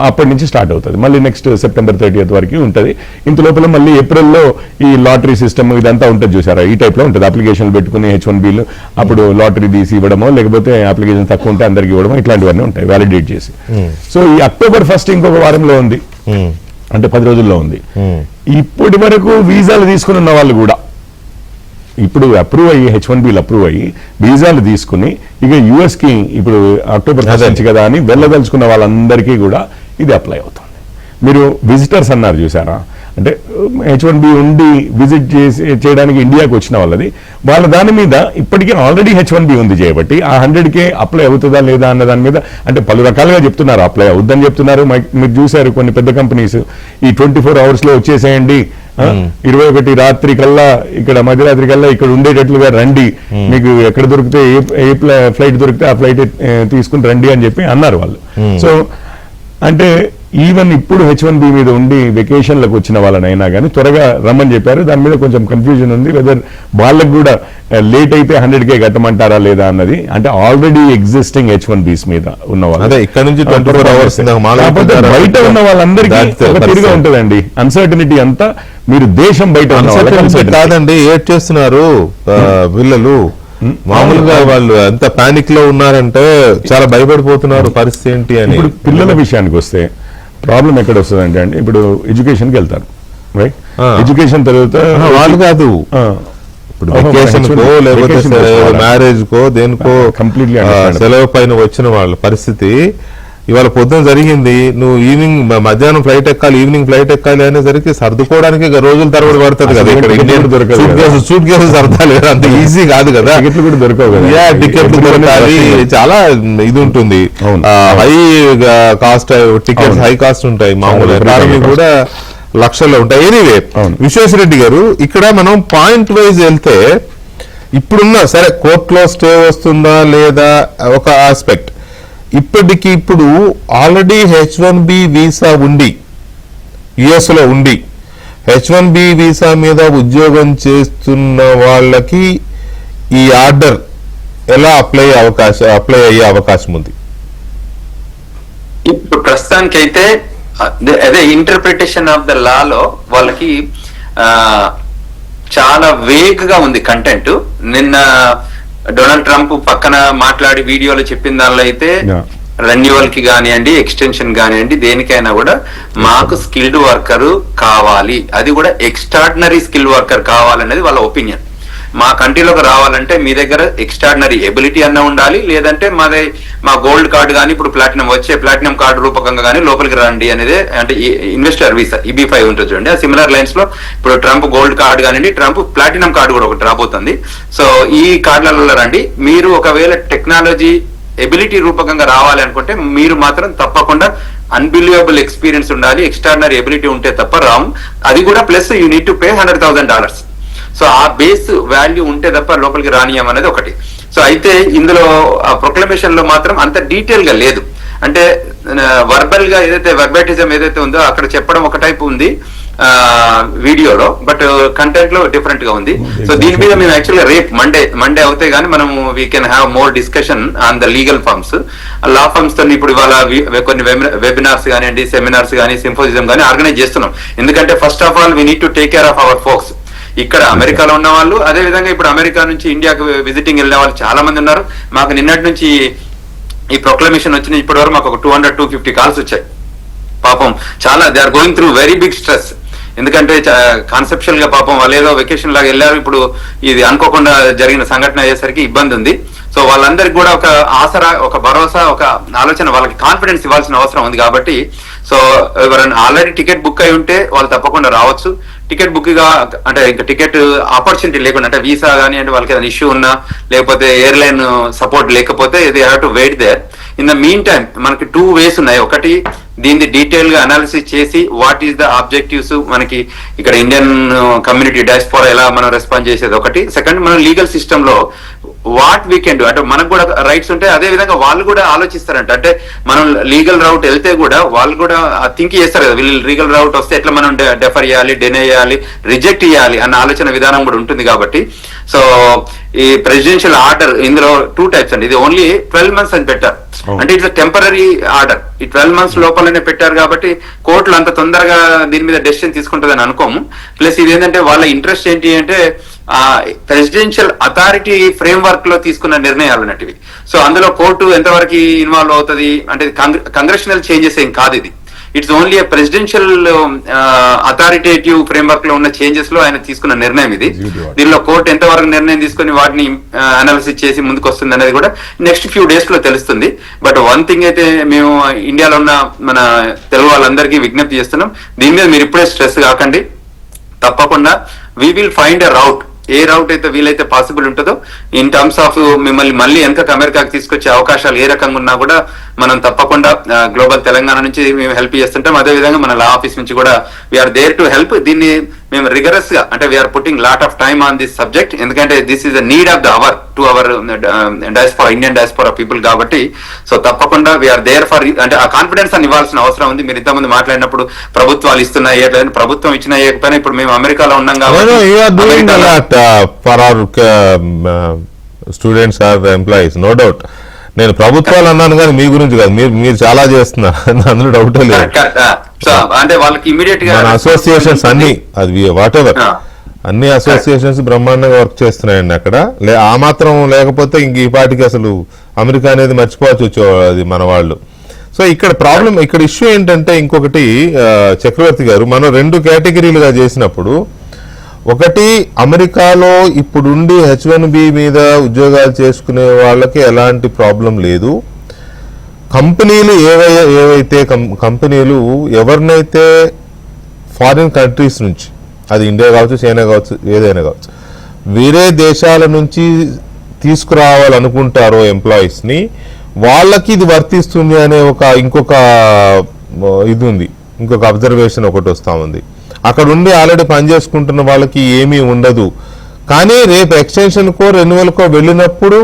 Speaker 5: అప్పటి నుంచి స్టార్ట్ అవుతుంది. మళ్ళీ నెక్స్ట్ September 30th వరకు ఉంటుంది. ఇంత లోపల మళ్ళీ ఏప్రిల్లో ఈ లాటరీ సిస్టమ్ ఇదంతా ఉంటుంది చూసారా, ఈ టైప్ లో ఉంటుంది. అప్లికేషన్లు పెట్టుకుని H1Bలు అప్పుడు లాటరీ తీసి ఇవ్వడమో, లేకపోతే అప్లికేషన్ తక్కువ ఉంటే అందరికి ఇవ్వడమో, ఇట్లాంటివన్నీ ఉంటాయి వ్యాలిడేట్ చేసి. సో ఈ October 1 ఇంకొక వారంలో ఉంది, అంటే 10 రోజుల్లో ఉంది. ఇప్పటి వరకు వీసాలు తీసుకుని ఉన్న వాళ్ళు కూడా ఇప్పుడు అప్రూవ్ అయ్యి H1Bలు అప్రూవ్ అయ్యి వీసాలు తీసుకుని ఇక కి ఇప్పుడు అక్టోబర్ 1 నుంచి కదా అని వెళ్ళదలుచుకున్న వాళ్ళందరికీ కూడా ఇది అప్లై అవుతుంది. మీరు విజిటర్స్ అన్నారు చూసారా, అంటే H1B ఉండి విజిట్ చేయడానికి ఇండియాకి వచ్చిన వాళ్ళ దాని మీద ఇప్పటికీ ఆల్రెడీ H1B ఉంది చేయబట్టి ఆ 100K అప్లై అవుతుందా లేదా అన్న దాని మీద అంటే పలు రకాలుగా చెప్తున్నారు, అప్లై అవుద్దని చెప్తున్నారు. మీరు చూసారు కొన్ని పెద్ద కంపెనీస్ ఈ 24 hours లో వచ్చేసేయండి, 21 రాత్రి కల్లా ఇక్కడ మధ్యరాత్రి కల్లా ఇక్కడ ఉండేటట్లుగా రండి, మీకు ఎక్కడ దొరికితే ఏ ఫ్లైట్ దొరికితే ఆ ఫ్లైట్ తీసుకుని రండి అని చెప్పి అన్నారు వాళ్ళు. సో అంటే ఈవెన్ ఇప్పుడు H1B మీద ఉండి వెకేషన్లకు వచ్చిన వాళ్ళనైనా కానీ త్వరగా రమ్మని చెప్పారు. దాని మీద కొంచెం కన్ఫ్యూజన్ ఉంది, వెదర్ వాళ్ళకు కూడా లేట్ అయితే 100K కట్టమంటారా లేదా అన్నది. అంటే ఆల్రెడీ ఎగ్జిస్టింగ్ H1Bs మీద ఉన్న వాళ్ళు
Speaker 1: ఇక్కడ నుంచి 24 hours
Speaker 5: బయట ఉన్న వాళ్ళందరికీ తిరిగి ఉంటుందండి అన్సర్టనిటీ అంతా. మీరు దేశం బయట
Speaker 1: కాదండి ఏడ్ చేస్తున్నారు పిల్లలు, మామూలుగా వాళ్ళు ఎంత పానిక్ లో ఉన్నారంటే చాలా భయపడిపోతున్నారు పరిస్థితి ఏంటి అని.
Speaker 5: ఇప్పుడు పిల్లల విషయానికి వస్తే ప్రాబ్లం ఎక్కడ వస్తుంది అంటే ఇప్పుడు ఎడ్యుకేషన్కి వెళ్తారు, రైట్? ఎడ్యుకేషన్ తర్వాత
Speaker 1: వాళ్ళు కాదు, ఇప్పుడు వెకేషన్ కో లేకపోతే మ్యారేజ్ కో దేనికో కంప్లీట్లీ సెలవు పైన వచ్చిన వాళ్ళ పరిస్థితి ఇవాళ పొద్దున జరిగింది. నువ్వు ఈవినింగ్ మధ్యాహ్నం ఫ్లైట్ ఎక్కాలి, ఈవినింగ్ ఫ్లైట్ ఎక్కాలి అనేసరికి సర్దుకోవడానికి రోజుల తరబడి పడుతుంది కదా. ఇక్కడ సూట్ కేసు సర్దాలి కదా, అంత ఈజీ కాదు కదా.
Speaker 5: టికెట్లు కూడా దొరకవు కదా,
Speaker 1: టికెట్లు దొరకాలి, చాలా ఇది ఉంటుంది. High cost tickets high cost ఉంటాయి, మామూలు ఎకానమీ కూడా లక్షల్లో ఉంటాయి. ఎనీవే విశ్వేశ్వరరెడ్డి గారు, ఇక్కడ మనం పాయింట్ వైజ్ వెళ్తే ఇప్పుడున్న సరే కోర్టులో స్టే వస్తుందా లేదా ఒక ఆస్పెక్ట్, ఇప్పటికి ఇప్పుడు ఆల్రెడీ H1B వీసా ఉండి యుఎస్ లో ఉండి H1B వీసా మీద ఉద్యోగం చేస్తున్న వాళ్ళకి ఈ ఆర్డర్ ఎలా అప్లై అయ్యే అవకాశం ఉంది?
Speaker 2: ఇప్పుడు ప్రస్తుతానికి అయితే అదే ఇంటర్ప్రిటేషన్ ఆఫ్ ద లాలో వాళ్ళకి చాలా వేగ్ గా ఉంది కంటెంట్. నిన్న డొనాల్డ్ ట్రంప్ పక్కన మాట్లాడి వీడియోలో చెప్పిన దానిలో అయితే రెన్యువల్ కి కానివ్వండి, ఎక్స్టెన్షన్ కానివ్వండి, దేనికైనా కూడా మాకు స్కిల్డ్ వర్కర్ కావాలి, అది కూడా ఎక్స్ట్రాడినరీ స్కిల్ వర్కర్ కావాలనేది వాళ్ళ ఒపీనియన్. మా కంట్రీలోకి రావాలంటే మీ దగ్గర ఎక్స్ట్రాడినరీ ఎబిలిటీ అన్న ఉండాలి, లేదంటే మా గోల్డ్ కార్డు కానీ ఇప్పుడు ప్లాటినం కార్డు రూపకంగా కానీ లోపలికి రండి అనేది, అంటే ఇన్వెస్టర్ వీసా EB-5 ఉంటుంది చూడండి. ఆ సిమిలర్ లైన్స్ లో ఇప్పుడు ట్రంప్ గోల్డ్ కార్డు కానివ్వండి, ట్రంప్ ప్లాటినం కార్డు కూడా ఒకటి రాబోతుంది. సో ఈ కార్డులలో రండి. మీరు ఒకవేళ టెక్నాలజీ ఎబిలిటీ రూపకంగా రావాలి అనుకుంటే మీరు మాత్రం తప్పకుండా అన్బిలీవబుల్ ఎక్స్పీరియన్స్ ఉండాలి, ఎక్స్ట్రాడినరీ ఎబిలిటీ ఉంటే తప్ప రాము. అది కూడా plus you need to pay $100,000. So ఆ బేస్ వాల్యూ ఉంటే తప్ప లోపలికి రానియం అనేది ఒకటి. సో అయితే ఇందులో ఆ ప్రొక్లమేషన్ లో మాత్రం అంత డీటెయిల్ గా లేదు. అంటే వర్బల్ గా ఏదైతే వెర్బాటిజం ఏదైతే ఉందో అక్కడ చెప్పడం ఒక టైప్ ఉంది వీడియోలో, బట్ కంటెంట్ లో డిఫరెంట్ గా ఉంది. సో దీని మీద మేము యాక్చువల్గా రేపు మండే అవుతే గానీ మనం we can have more discussion on the legal firms. Law firms తో ఇప్పుడు ఇవాళ కొన్ని వెబినార్స్ కానివ్వండి, సెమినార్స్ కానీ, సింపోజియం కానీ ఆర్గనైజ్ చేస్తున్నాం. ఎందుకంటే first of all we need to take care of our folks. ఇక్కడ అమెరికాలో ఉన్న వాళ్ళు, అదే విధంగా ఇప్పుడు అమెరికా నుంచి ఇండియాకు విజిటింగ్ వెళ్ళిన వాళ్ళు చాలా మంది ఉన్నారు. మాకు నిన్నటి నుంచి ఈ ప్రొక్లమేషన్ వచ్చిన ఇప్పటి వరకు మాకు ఒక 200-250 కాల్స్ వచ్చాయి. పాపం చాలా they are going through very big stress. ఎందుకంటే కాన్సెప్చువల్ గా పాపం వాళ్ళు ఏదో వెకేషన్ లాగా వెళ్ళారు, ఇప్పుడు ఇది అనుకోకుండా జరిగిన సంఘటన అయ్యేసరికి ఇబ్బంది ఉంది. సో వాళ్ళందరికీ కూడా ఒక ఆసరా, ఒక భరోసా, ఒక ఆలోచన, వాళ్ళకి కాన్ఫిడెన్స్ ఇవ్వాల్సిన అవసరం ఉంది. కాబట్టి సో ఎవరైనా ఆల్రెడీ టికెట్ బుక్ అయి ఉంటే వాళ్ళు తప్పకుండా రావచ్చు. టికెట్ బుక్ గా అంటే ఇంకా టికెట్ ఆపర్చునిటీ లేకుండా, అంటే వీసా కానీ అంటే వాళ్ళకి ఏదైనా ఇష్యూ ఉన్నా, లేకపోతే ఎయిర్లైన్ సపోర్ట్ లేకపోతే they have to wait there. In the meantime మనకి 2 ways ఉన్నాయి. ఒకటి దీన్ని డీటెయిల్ గా అనాలిసిస్ చేసి వాట్ ఈస్ ద ఆబ్జెక్టివ్స్, మనకి ఇక్కడ ఇండియన్ కమ్యూనిటీ డయాస్పోరా ఎలా మనం రెస్పాండ్ చేసేది ఒకటి. సెకండ్, మనం లీగల్ సిస్టమ్ లో వాట్ వీ కెన్ డూ, అంటే మనకు కూడా రైట్స్ ఉంటాయి, అదే విధంగా వాళ్ళు కూడా ఆలోచిస్తారంట. అంటే మనం లీగల్ రౌట్ వెళ్తే కూడా వాళ్ళు కూడా థింక్ చేస్తారు కదా, వీళ్ళు లీగల్ రౌట్ వస్తే ఎట్లా మనం డెఫర్ చేయాలి, డినే చేయాలి, రిజెక్ట్ చేయాలి అన్న ఆలోచన విధానం కూడా ఉంటుంది. కాబట్టి సో ఈ ప్రెసిడెన్షియల్ ఆర్డర్ ఇందులో 2 types అండి. ఇది ఓన్లీ 12 months అని పెట్టారు, అంటే ఇట్స్ టెంపరీ ఆర్డర్. ఈ 12 months లోపలనే పెట్టారు కాబట్టి కోర్టులు అంత తొందరగా దీని మీద డెసిషన్ తీసుకుంటుందని అనుకోము. ప్లస్ ఇది ఏంటంటే వాళ్ళ ఇంట్రెస్ట్ ఏంటి అంటే ప్రెసిడెన్షియల్ అథారిటీ ఫ్రేమ్ వర్క్ లో తీసుకున్న నిర్ణయాలు అన్నటివి. సో అందులో కోర్టు ఎంతవరకు ఇన్వాల్వ్ అవుతుంది అంటే కంగ్రెషనల్ చేంజెస్ ఏం కాదు ఇది. It's only presidential authoritative framework లో ఉన్న చేంజెస్ లో ఆయన తీసుకున్న నిర్ణయం ఇది. దీనిలో కోర్టు ఎంతవరకు నిర్ణయం తీసుకుని వాటిని అనాలిసిస్ చేసి ముందుకు వస్తుంది అనేది కూడా నెక్స్ట్ ఫ్యూ డేస్ లో తెలుస్తుంది. బట్ వన్ థింగ్ అయితే మేము ఇండియాలో ఉన్న మన తెలుగు వాళ్ళందరికీ విజ్ఞప్తి చేస్తున్నాం, దీని మీద మీరు ఇప్పుడే స్ట్రెస్ కాకండి. తప్పకుండా వీ విల్ ఫైండ్ ఎ రౌట్. ఏ రౌట్ అయితే వీలైతే పాసిబుల్ ఉంటుందో ఇన్ టర్మ్స్ ఆఫ్ మిమ్మల్ని మళ్ళీ వెనక అమెరికాకి తీసుకొచ్చే అవకాశాలు ఏ రకంగా ఉన్నా కూడా మనం తప్పకుండా గ్లోబల్ తెలంగాణ నుంచి మేము హెల్ప్ చేస్తుంటాం. అదేవిధంగా మన లా ఆఫీస్ నుంచి కూడా వీఆర్ దేర్ టు హెల్ప్. దీన్ని మేము రిగరస్ గా అంటే we are putting lot of time on this subject, ఎందుకంటే this is the need of the hour to our diaspora, Indian diaspora people కాబట్టి. సో తప్పకుండా వీఆర్ దేర్ ఫర్, అంటే ఆ కాన్ఫిడెన్స్ అని ఇవ్వాల్సిన అవసరం ఉంది. మీరు ఇంతకుముందు మాట్లాడినప్పుడు ప్రభుత్వాలు ఇస్తున్నాయి, ప్రభుత్వం ఇచ్చినా ఇవ్వకపోయినా ఇప్పుడు మేము అమెరికాలో ఉన్నాం కాబట్టి
Speaker 1: for our students or employees, no doubt. నేను ప్రభుత్వాలు అన్నాను కానీ మీ గురించి కాదు, మీరు చాలా చేస్తున్నారు, అందులో డౌట్ లేదు.
Speaker 2: అంటే వాళ్ళకి ఇమీడియట్ గా
Speaker 1: అసోసియేషన్స్ అన్ని అది వాట్ ఎవర్ అన్ని అసోసియేషన్స్ బ్రహ్మాండంగా వర్క్ చేస్తున్నాయండి అక్కడ. ఆ మాత్రం లేకపోతే ఇంక ఈ పాటికి అసలు అమెరికా అనేది మర్చిపోవచ్చు అది మన వాళ్ళు. సో ఇక్కడ ప్రాబ్లం, ఇక్కడ ఇష్యూ ఏంటంటే ఇంకొకటి చక్రవర్తి గారు, మనం 2 కేటగిరీలుగా చేసినప్పుడు, ఒకటి అమెరికాలో ఇప్పుడుండి H1B మీద ఉద్యోగాలు చేసుకునే వాళ్ళకి ఎలాంటి ప్రాబ్లం లేదు. కంపెనీలు ఏవైతే కంపెనీలు ఎవరినైతే ఫారిన్ కంట్రీస్ నుంచి, అది ఇండియా కావచ్చు, చైనా కావచ్చు, ఏదైనా కావచ్చు, వేరే దేశాల నుంచి తీసుకురావాలనుకుంటారో ఎంప్లాయీస్ని, వాళ్ళకి ఇది వర్తిస్తుంది అనే ఇంకొక ఇది ఉంది, ఇంకొక అబ్జర్వేషన్ ఒకటి వస్తూ ఉంది. అక్కడ ఉండి ఆల్రెడీ పనిచేసుకుంటున్న వాళ్ళకి ఏమీ ఉండదు. కానీ రేపు ఎక్స్టెన్షన్కో రెన్యువల్కో వెళ్ళినప్పుడు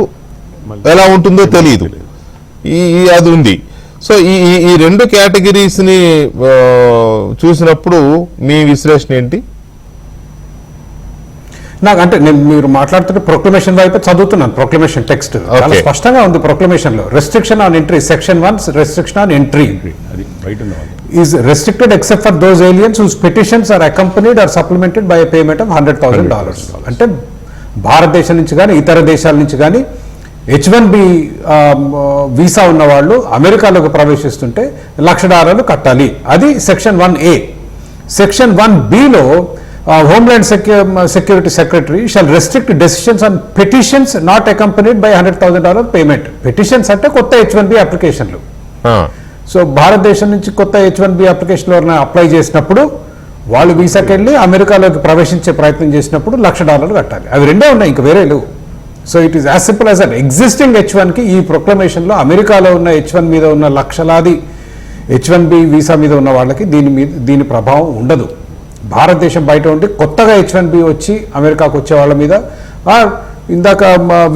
Speaker 1: ఎలా ఉంటుందో తెలియదు, అది ఉంది. సో ఈ 2 కేటగిరీస్ని చూసినప్పుడు మీ విశ్లేషణ ఏంటి?
Speaker 3: నాకంటే మీరు మాట్లాడుతుంటే ప్రొక్లమేషన్ వైపు చదువుతున్నాను. ప్రొక్లమేషన్ టెక్స్ట్ చాలా స్పష్టంగా ఉంది. ప్రొక్లమేషన్ లో restriction on entry, section 1 restriction on entry is restricted except for those aliens whose petitions are accompanied or supplemented by a payment of $100,000. అంటే భారతదేశం నుంచి కానీ ఇతర దేశాల నుంచి కానీ H1B వీసా ఉన్న వాళ్ళు అమెరికాలోకి ప్రవేశిస్తుంటే $1,00,000 కట్టాలి. అది సెక్షన్ 1A. సెక్షన్ 1Bలో homeland security secretary shall restrict decisions on petitions not accompanied by $100,000 payment. Petitions అంటే కొత్త H1B అప్లికేషన్లు. సో భారతదేశం నుంచి కొత్త H1B అప్లికేషన్లు ఎవరైనా అప్లై చేసినప్పుడు వాళ్ళు వీసాకి వెళ్ళి అమెరికాలోకి ప్రవేశించే ప్రయత్నం చేసినప్పుడు $1,00,000 కట్టాలి. అవి రెండే ఉన్నాయి, ఇంకా వేరే లేవు. So it is as simple as an existing H1కి ఈ ప్రొక్లమేషన్లో అమెరికాలో ఉన్న H1 మీద ఉన్న లక్షలాది H1B వీసా మీద ఉన్న వాళ్ళకి దీని ప్రభావం ఉండదు. భారతదేశం బయట ఉండి కొత్తగా H1B వచ్చి అమెరికాకు వచ్చే వాళ్ళ మీద, ఇందాక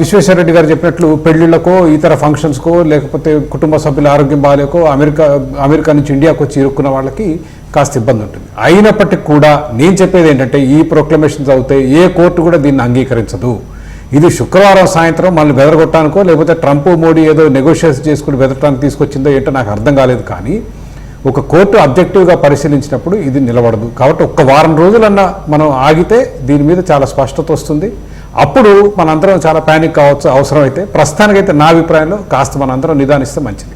Speaker 3: విశ్వేశ్వరరెడ్డి గారు చెప్పినట్లు పెళ్లిళ్లకో ఇతర ఫంక్షన్స్కో లేకపోతే కుటుంబ సభ్యుల ఆరోగ్యం బాగాలేకో అమెరికా నుంచి ఇండియాకు వచ్చి ఇరుక్కున్న వాళ్ళకి కాస్త ఇబ్బంది ఉంటుంది. అయినప్పటికీ కూడా నేను చెప్పేది ఏంటంటే, ఈ ప్రొక్లమేషన్స్ అవుతాయి, ఏ కోర్టు కూడా దీన్ని అంగీకరించదు. ఇది శుక్రవారం సాయంత్రం మళ్ళీ బెదరగొట్టానికో లేకపోతే ట్రంప్ మోడీ ఏదో నెగోషియేట్ చేసుకుని బెదరటానికి తీసుకొచ్చిందో ఏంటో నాకు అర్థం కాలేదు. కానీ ఒక కోర్టు అబ్జెక్టివ్గా పరిశీలించినప్పుడు ఇది నిలబడదు. కాబట్టి 1 వారం రోజులన్నా మనం ఆగితే దీని మీద చాలా స్పష్టత వస్తుంది. అప్పుడు మనందరం చాలా ప్యానిక్ కావచ్చు అవసరమైతే. ప్రస్తుతానికైతే నా అభిప్రాయంలో కాస్త మనందరం నిదానిస్తే మంచిది.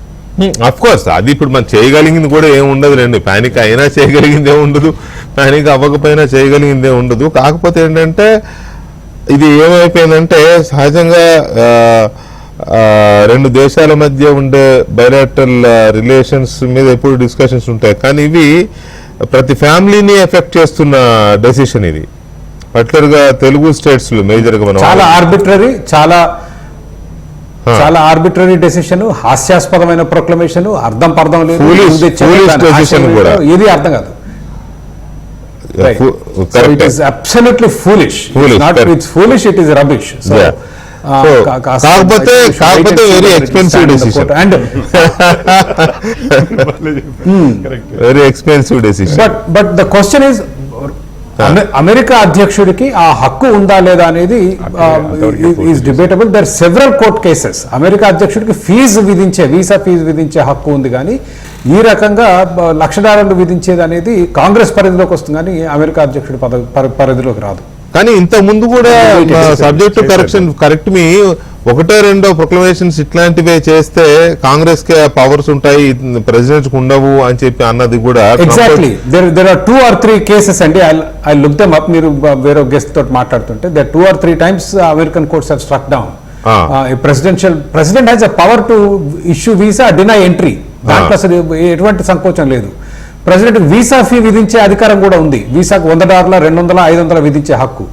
Speaker 1: అఫ్ కోర్స్ అది ఇప్పుడు మనం చేయగలిగింది కూడా ఏమి ఉండదు రండి. ప్యానిక్ అయినా చేయగలిగిందే ఉండదు, ప్యానిక్ అవ్వకపోయినా చేయగలిగిందే ఉండదు. కాకపోతే ఏంటంటే ఇది ఏమైపోయిందంటే సహజంగా 2 దేశాల మధ్య ఉండే బైలాటరల్ రిలేషన్స్ మీద ఎప్పుడు డిస్కషన్స్ ఉంటాయి. కానీ ఇవి ప్రతి ఫ్యామిలీని ఎఫెక్ట్ చేస్తున్న డెసిషన్ ఇది. పర్టికులర్ గా తెలుగు స్టేట్స్ లో మేజర్ గా
Speaker 3: చాలా ఆర్బిట్రరీ డెసిషన్, హాస్యాస్పదమైన ప్రొక్లమేషన్, అర్థం పర్థం లేదు, ఏది అర్థం కాదు. It is absolutely foolish. It's foolish, it is rubbish. So
Speaker 1: కాకపోతే very expensive decision, very expensive decision.
Speaker 3: But the question is, America అధ్యక్షుడికి ఆ హక్కు ఉందా లేదా అనేది is debatable. There several court cases. America అధ్యక్షుడికి వీసా ఫీజు విధించే హక్కు ఉంది, కానీ ఈ రకంగా $1,00,000 విధించేది అనేది కాంగ్రెస్ పరిధిలోకి వస్తుంది, కానీ అమెరికా అధ్యక్షుడి పరిధిలోకి రాదు.
Speaker 1: కానీ ఇంత ముందు కూడా సబ్జెక్ట్ టు కరెక్షన్ కరెక్ట్ మీ ఒకటో రెండో ప్రొక్లమేషన్స్ ఇట్లాంటివే చేస్తే కాంగ్రెస్ కి పవర్స్ ఉంటాయి ప్రెసిడెంట్స్ కు ఉండవు అని చెప్పి అన్నది కూడా
Speaker 3: exactly there are 2 or 3 cases అండి. I look them up. మీరు వేరే గెస్ట్ తోటి మాట్లాడుతుంటే there 2 or 3 times American courts have struck down president has a power to issue visa, deny entry. దాంట్లో అసలు ఎటువంటి సంకోచం లేదు. ప్రెసిడెంట్ వీసా ఫీ విధించే అధికారం కూడా ఉంది. వీసాకు $100, $200, $500 విధించే హక్కు.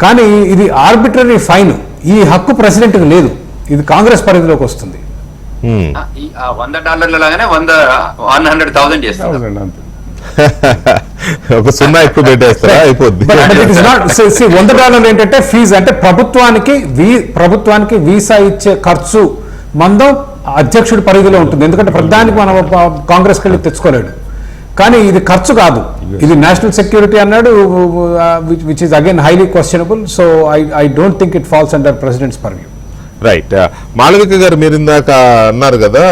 Speaker 3: కానీ ఇది ఆర్బిట్రరీ ఫైన్. ఈ హక్కు ప్రెసిడెంట్ లేదు. ఇది కాంగ్రెస్ పరిధిలోకి వస్తుంది.
Speaker 2: $100 లాగానే 100,000 చేస్తారు.
Speaker 1: ఒక సున్నా ఎక్కువ పెట్టేస్తారా అయిపోద్ది.
Speaker 3: $100 ఏంటంటే ఫీజు, అంటే ప్రభుత్వానికి వీసా ఇచ్చే ఖర్చు మందం అధ్యక్షుడి పరిధిలో ఉంటుంది. ఎందుకంటే ప్రధానికి మనం కాంగ్రెస్కి వెళ్ళి తెచ్చుకోలేడు. కానీ ఇది ఖర్చు కాదు, ఇది నేషనల్ సెక్యూరిటీ అన్నాడు, which is again highly questionable. So I don't think it falls under president's purview.
Speaker 1: Right. Malavika garu, మీరు ఇందాక అన్నారు కదా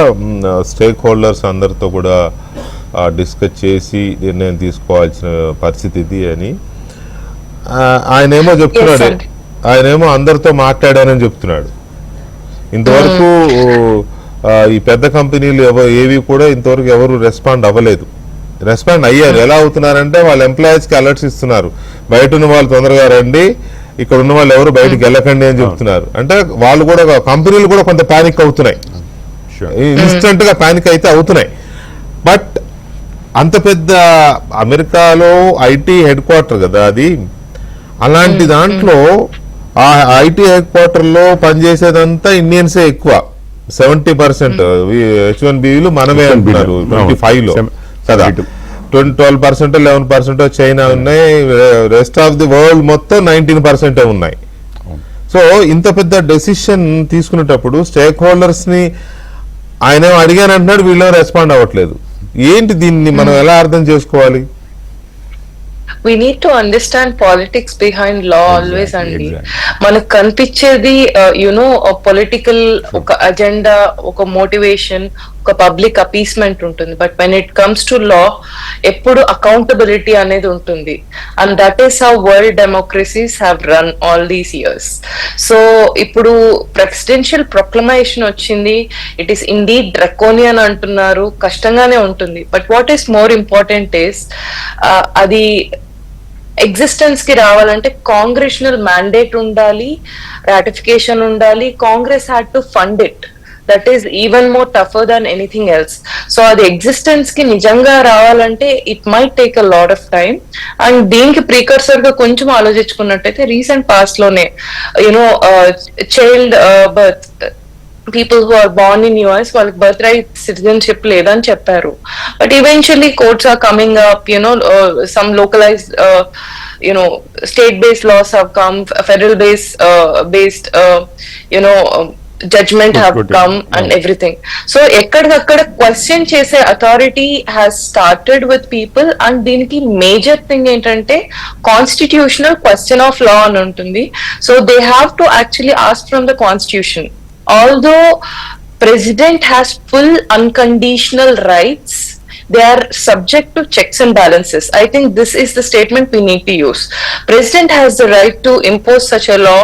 Speaker 1: స్టేక్ హోల్డర్స్ అందరితో కూడా డిస్కస్ చేసి నిర్ణయం తీసుకోవాల్సిన పరిస్థితి ఇది అని. ఆయనేమో చెప్తున్నాడు, ఆయనేమో అందరితో మాట్లాడానని చెప్తున్నాడు. ఇంతవరకు ఈ పెద్ద కంపెనీలు ఏవి కూడా ఇంతవరకు ఎవరు రెస్పాండ్ అవ్వలేదు. రెస్పాండ్ అయ్యారు. ఎలా అవుతున్నారంటే వాళ్ళ ఎంప్లాయీస్కి అలర్ట్స్ ఇస్తున్నారు, బయట ఉన్న వాళ్ళు తొందరగా రండి, ఇక్కడ ఉన్న వాళ్ళు ఎవరు బయటకు వెళ్ళకండి అని చెప్తున్నారు. అంటే వాళ్ళు కూడా, కంపెనీలు కూడా కొంత పానిక్ అవుతున్నాయి, ఇన్స్టెంట్ గా పానిక్ అయితే అవుతున్నాయి. బట్ అంత పెద్ద అమెరికాలో ఐటీ హెడ్ క్వార్టర్ కదా అది. అలాంటి దాంట్లో ఆ ఐటీ హెడ్ క్వార్టర్ లో పనిచేసేదంతా ఇండియన్సే ఎక్కువ. 70% H1Bలు మనమే అంటున్నారు 25 లో కదా. 12% 11% చైనా ఉన్నాయి. రెస్ట్ ఆఫ్ ది వరల్డ్ మొత్తం 19% ఉన్నాయి. సో ఇంత పెద్ద డెసిషన్ తీసుకునేటప్పుడు స్టేక్ హోల్డర్స్ ని ఆయన అడిగాను అంటున్నాడు, వీళ్ళు రెస్పాండ్ అవ్వట్లేదు. ఏంటి దీన్ని మనం ఎలా అర్థం చేసుకోవాలి?
Speaker 4: We need to understand politics behind law always అండి. మనకు కనిపించేది పొలిటికల్ ఒక అజెండా, ఒక మోటివేషన్, ఒక పబ్లిక్ అపీస్మెంట్ ఉంటుంది. But when it comes to law ఎప్పుడు అకౌంటబిలిటీ అనేది ఉంటుంది. And that is how world democracies have run all these years. So ఇప్పుడు ప్రెసిడెన్షియల్ ప్రొక్లమేషన్ వచ్చింది. ఇట్ ఈస్ ఇండీడ్ డ్రకోనియన్ అంటున్నారు, కష్టంగానే ఉంటుంది. But what is more important is అది ఎగ్జిస్టెన్స్ కి రావాలంటే కాంగ్రెషనల్ మ్యాండేట్ ఉండాలి, రాటిఫికేషన్ ఉండాలి. Congress had to fund it. That is even more tougher than anything else. So అది ఎగ్జిస్టెన్స్ కి నిజంగా రావాలంటే it might take a lot of time. And దీనికి ప్రీకర్సర్ గా కొంచెం ఆలోచించుకున్నట్టయితే రీసెంట్ పాస్ట్ లోనే childbirth people who are born in US వాళ్ళకి బర్త్ రైట్ సిటిజన్షిప్ లేదని చెప్పారు. But eventually courts are coming up, some localized state based laws have come, federal based judgment have come and everything. So ekkadakada question chese authority has started with people. And deeniki major thing entante constitutional question of law అని ఉంటుంది. So they have to actually ask from the constitution. Although president has full unconditional rights, they are subject to checks and balances. I think this is the statement we need to use. President has the right to impose such a law.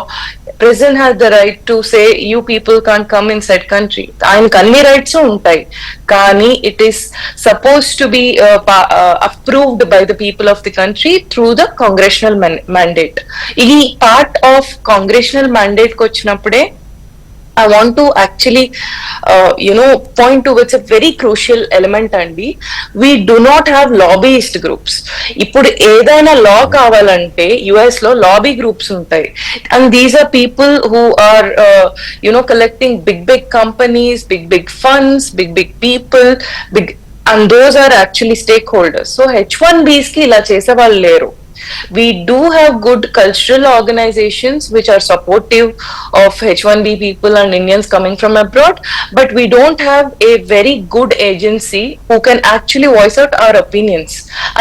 Speaker 4: President has the right to say you people can't come inside country. Ayanku anni rights untayi, kani it is supposed to be approved by the people of the country through the congressional mandate. Ee part of congressional mandate ko vachinappude I want to actually point to it's a very crucial element andi. We do not have lobbyist groups. Ippudu edaina law kavalante US lo lobby groups untayi, and these are people who are collecting big companies, big funds, big people, and those are actually stakeholders. So H1Bs ki ila chese vallu leru. We do have good cultural organizations which are supportive of H1B people and Indians coming from abroad, but we don't have a very good agency who can actually voice out our opinions.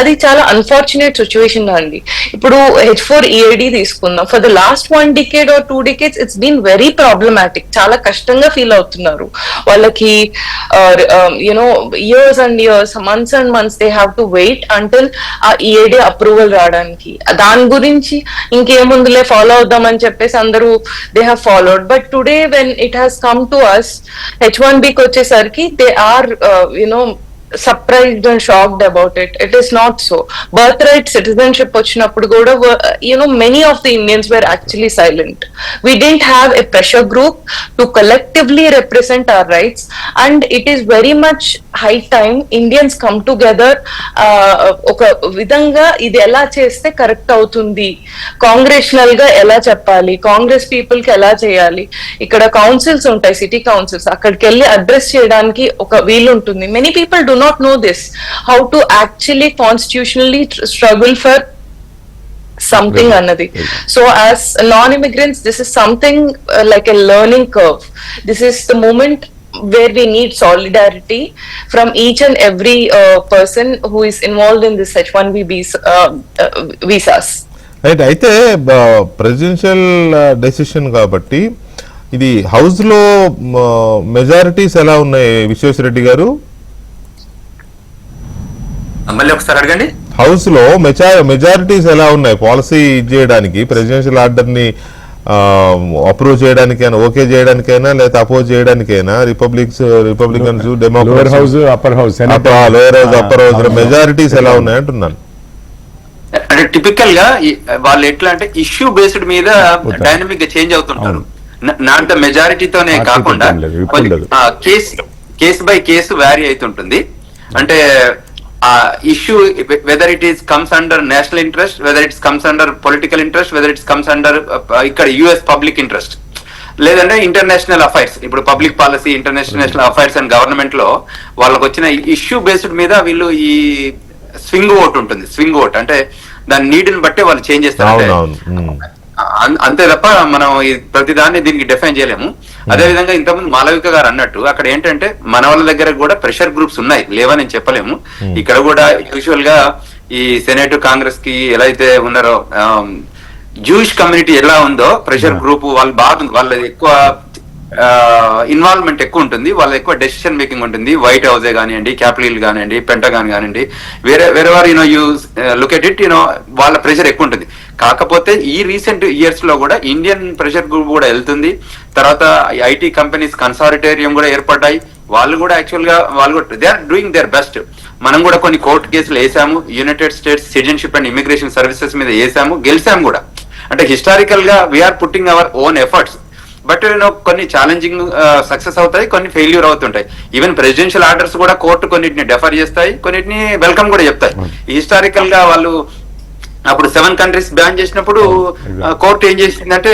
Speaker 4: Adi chala unfortunate situation andi. Ippudu H4 EAD తీసుకుందాం. For the last 1 decade or 2 decades it's been very problematic. చాలా కష్టంగా ఫీల్ అవుతున్నారు. వాళ్ళకి years and years, months and months they have to wait until EAD approval రావడానికి. చేయడానికి. దాని గురించి ఇంకేముందులే ఫాలో అవుదామని చెప్పేసి అందరూ they have followed. But today when it has come to us H1Bకి వచ్చేసరికి they are surprised and shocked about it. It is not so. Birthright citizenship వచ్చినప్పుడు కూడా many of the Indians were actually silent. We didn't have a pressure group to collectively represent our rights, and it is very much high time Indians come together. ఒక విధంగా ఇది ఎలా చేస్తే కరెక్ట్ అవుతుంది, కాంగ్రెషనల్ గా ఎలా చెప్పాలి, కాంగ్రెస్ పీపుల్ కి ఎలా చేయాలి, ఇక్కడ కౌన్సిల్స్ ఉంటాయి, సిటీ కౌన్సిల్స్, అక్కడికి వెళ్ళి అడ్రస్ చేయడానికి ఒక వీలు ఉంటుంది. Many people do not know this, how to actually constitutionally struggle for something another. So as non-immigrants, this is something like a learning curve. This is the moment where we need solidarity from each and every person who is involved in this H1B visas.
Speaker 1: Right. అయితే ప్రెసిడెన్షియల్ డెసిషన్ కాబట్టి ఇది హౌస్ లో మెజారిటీస్ ఎలా ఉన్నాయి విశ్వేశ్వరరెడ్డి గారు?
Speaker 2: మళ్ళీ ఒకసారి అడగండి.
Speaker 1: హౌస్ లో మెజారిటీస్ ఎలా ఉన్నాయి పాలసీ చేయడానికి, ప్రెసిడెన్షియల్ ఆర్డర్ ని అప్రూవ్ చేయడానికైనా, ఓకే చేయడానికైనా, లేదా అపోజ్ చేయడానికైనా Republicans,
Speaker 5: lower house, upper house,
Speaker 1: lower house, upper house majorities ఎలా ఉన్నాయి అంటున్నాను.
Speaker 2: అంటే టిపికల్ గా వాళ్ళు ఎట్లా అంటే ఇష్యూ బేస్డ్ మీద డైనమిక్ గా చేంజ్ అవుతుంటారు. నాట్ ద మెజారిటీతోనే కాకుండా కేసు బై కేసు వ్యారీ అవుతుంటుంది. అంటే issue whether it is comes under national interest, whether it comes under political interest, whether it comes under ఇక్కడ US public interest, లేదంటే ఇంటర్నేషనల్ అఫైర్స్. ఇప్పుడు public policy, international affairs and government లో వాళ్ళకి వచ్చిన ఇష్యూ బేస్డ్ మీద వీళ్ళు ఈ స్వింగ్ ఓట్ ఉంటుంది. స్వింగ్ ఓట్ అంటే దాని నీడ్ని బట్టే వాళ్ళు చేంజ్ చేస్తారు. అంతే తప్ప మనం ప్రతిదాన్ని దీనికి డిఫైన్ చేయలేము. అదే విధంగా ఇంతకుముందు మాలవిక గారు అన్నట్టు అక్కడ ఏంటంటే మన వాళ్ళ దగ్గర కూడా ప్రెషర్ గ్రూప్స్ ఉన్నాయి, లేవని చెప్పలేము. ఇక్కడ కూడా యూజువల్ గా ఈ సెనేట్, కాంగ్రెస్ కి ఎలా అయితే ఉన్నారో, జూయిష్ కమ్యూనిటీ ఎలా ఉందో ప్రెషర్ గ్రూప్ వాళ్ళు బాగుంది, వాళ్ళ ఎక్కువ ఇన్వాల్వ్మెంట్ ఎక్కువ ఉంటుంది, వాళ్ళ ఎక్కువ డెసిషన్ మేకింగ్ ఉంటుంది. వైట్ హౌసే కానివ్వండి, క్యాపిటల్ హిల్ కానివ్వండి, పెంటగాన్ కానివ్వండి, wherever you look at it, వాళ్ళ ప్రెషర్ ఎక్కువ ఉంటుంది. కాకపోతే ఈ రీసెంట్ ఇయర్స్ లో కూడా ఇండియన్ ప్రెషర్ గ్రూప్ కూడా వెళ్తుంది. తర్వాత ఐటీ కంపెనీస్ కన్సార్టేరియం కూడా ఏర్పడ్డాయి. వాళ్ళు కూడా యాక్చువల్ గా వాళ్ళు కూడా they are doing their best. మనం కూడా కొన్ని కోర్టు కేసులు వేసాము, United States Citizenship and Immigration Services మీద వేసాము, గెలిచాము కూడా. అంటే హిస్టారికల్ గా we're putting our own efforts. But కొన్ని ఛాలెంజింగ్ సక్సెస్ అవుతాయి, కొన్ని ఫెయిల్యూర్ అవుతుంటాయి. ఈవెన్ ప్రెసిడెన్షియల్ ఆర్డర్స్ కూడా కోర్టు కొన్నిటిని డెఫర్ చేస్తాయి, కొన్నిటిని వెల్కమ్ కూడా చెప్తాయి. హిస్టారికల్ గా వాళ్ళు అప్పుడు 7 కంట్రీస్ బ్యాన్ చేసినప్పుడు కోర్టు ఏం చేసిందంటే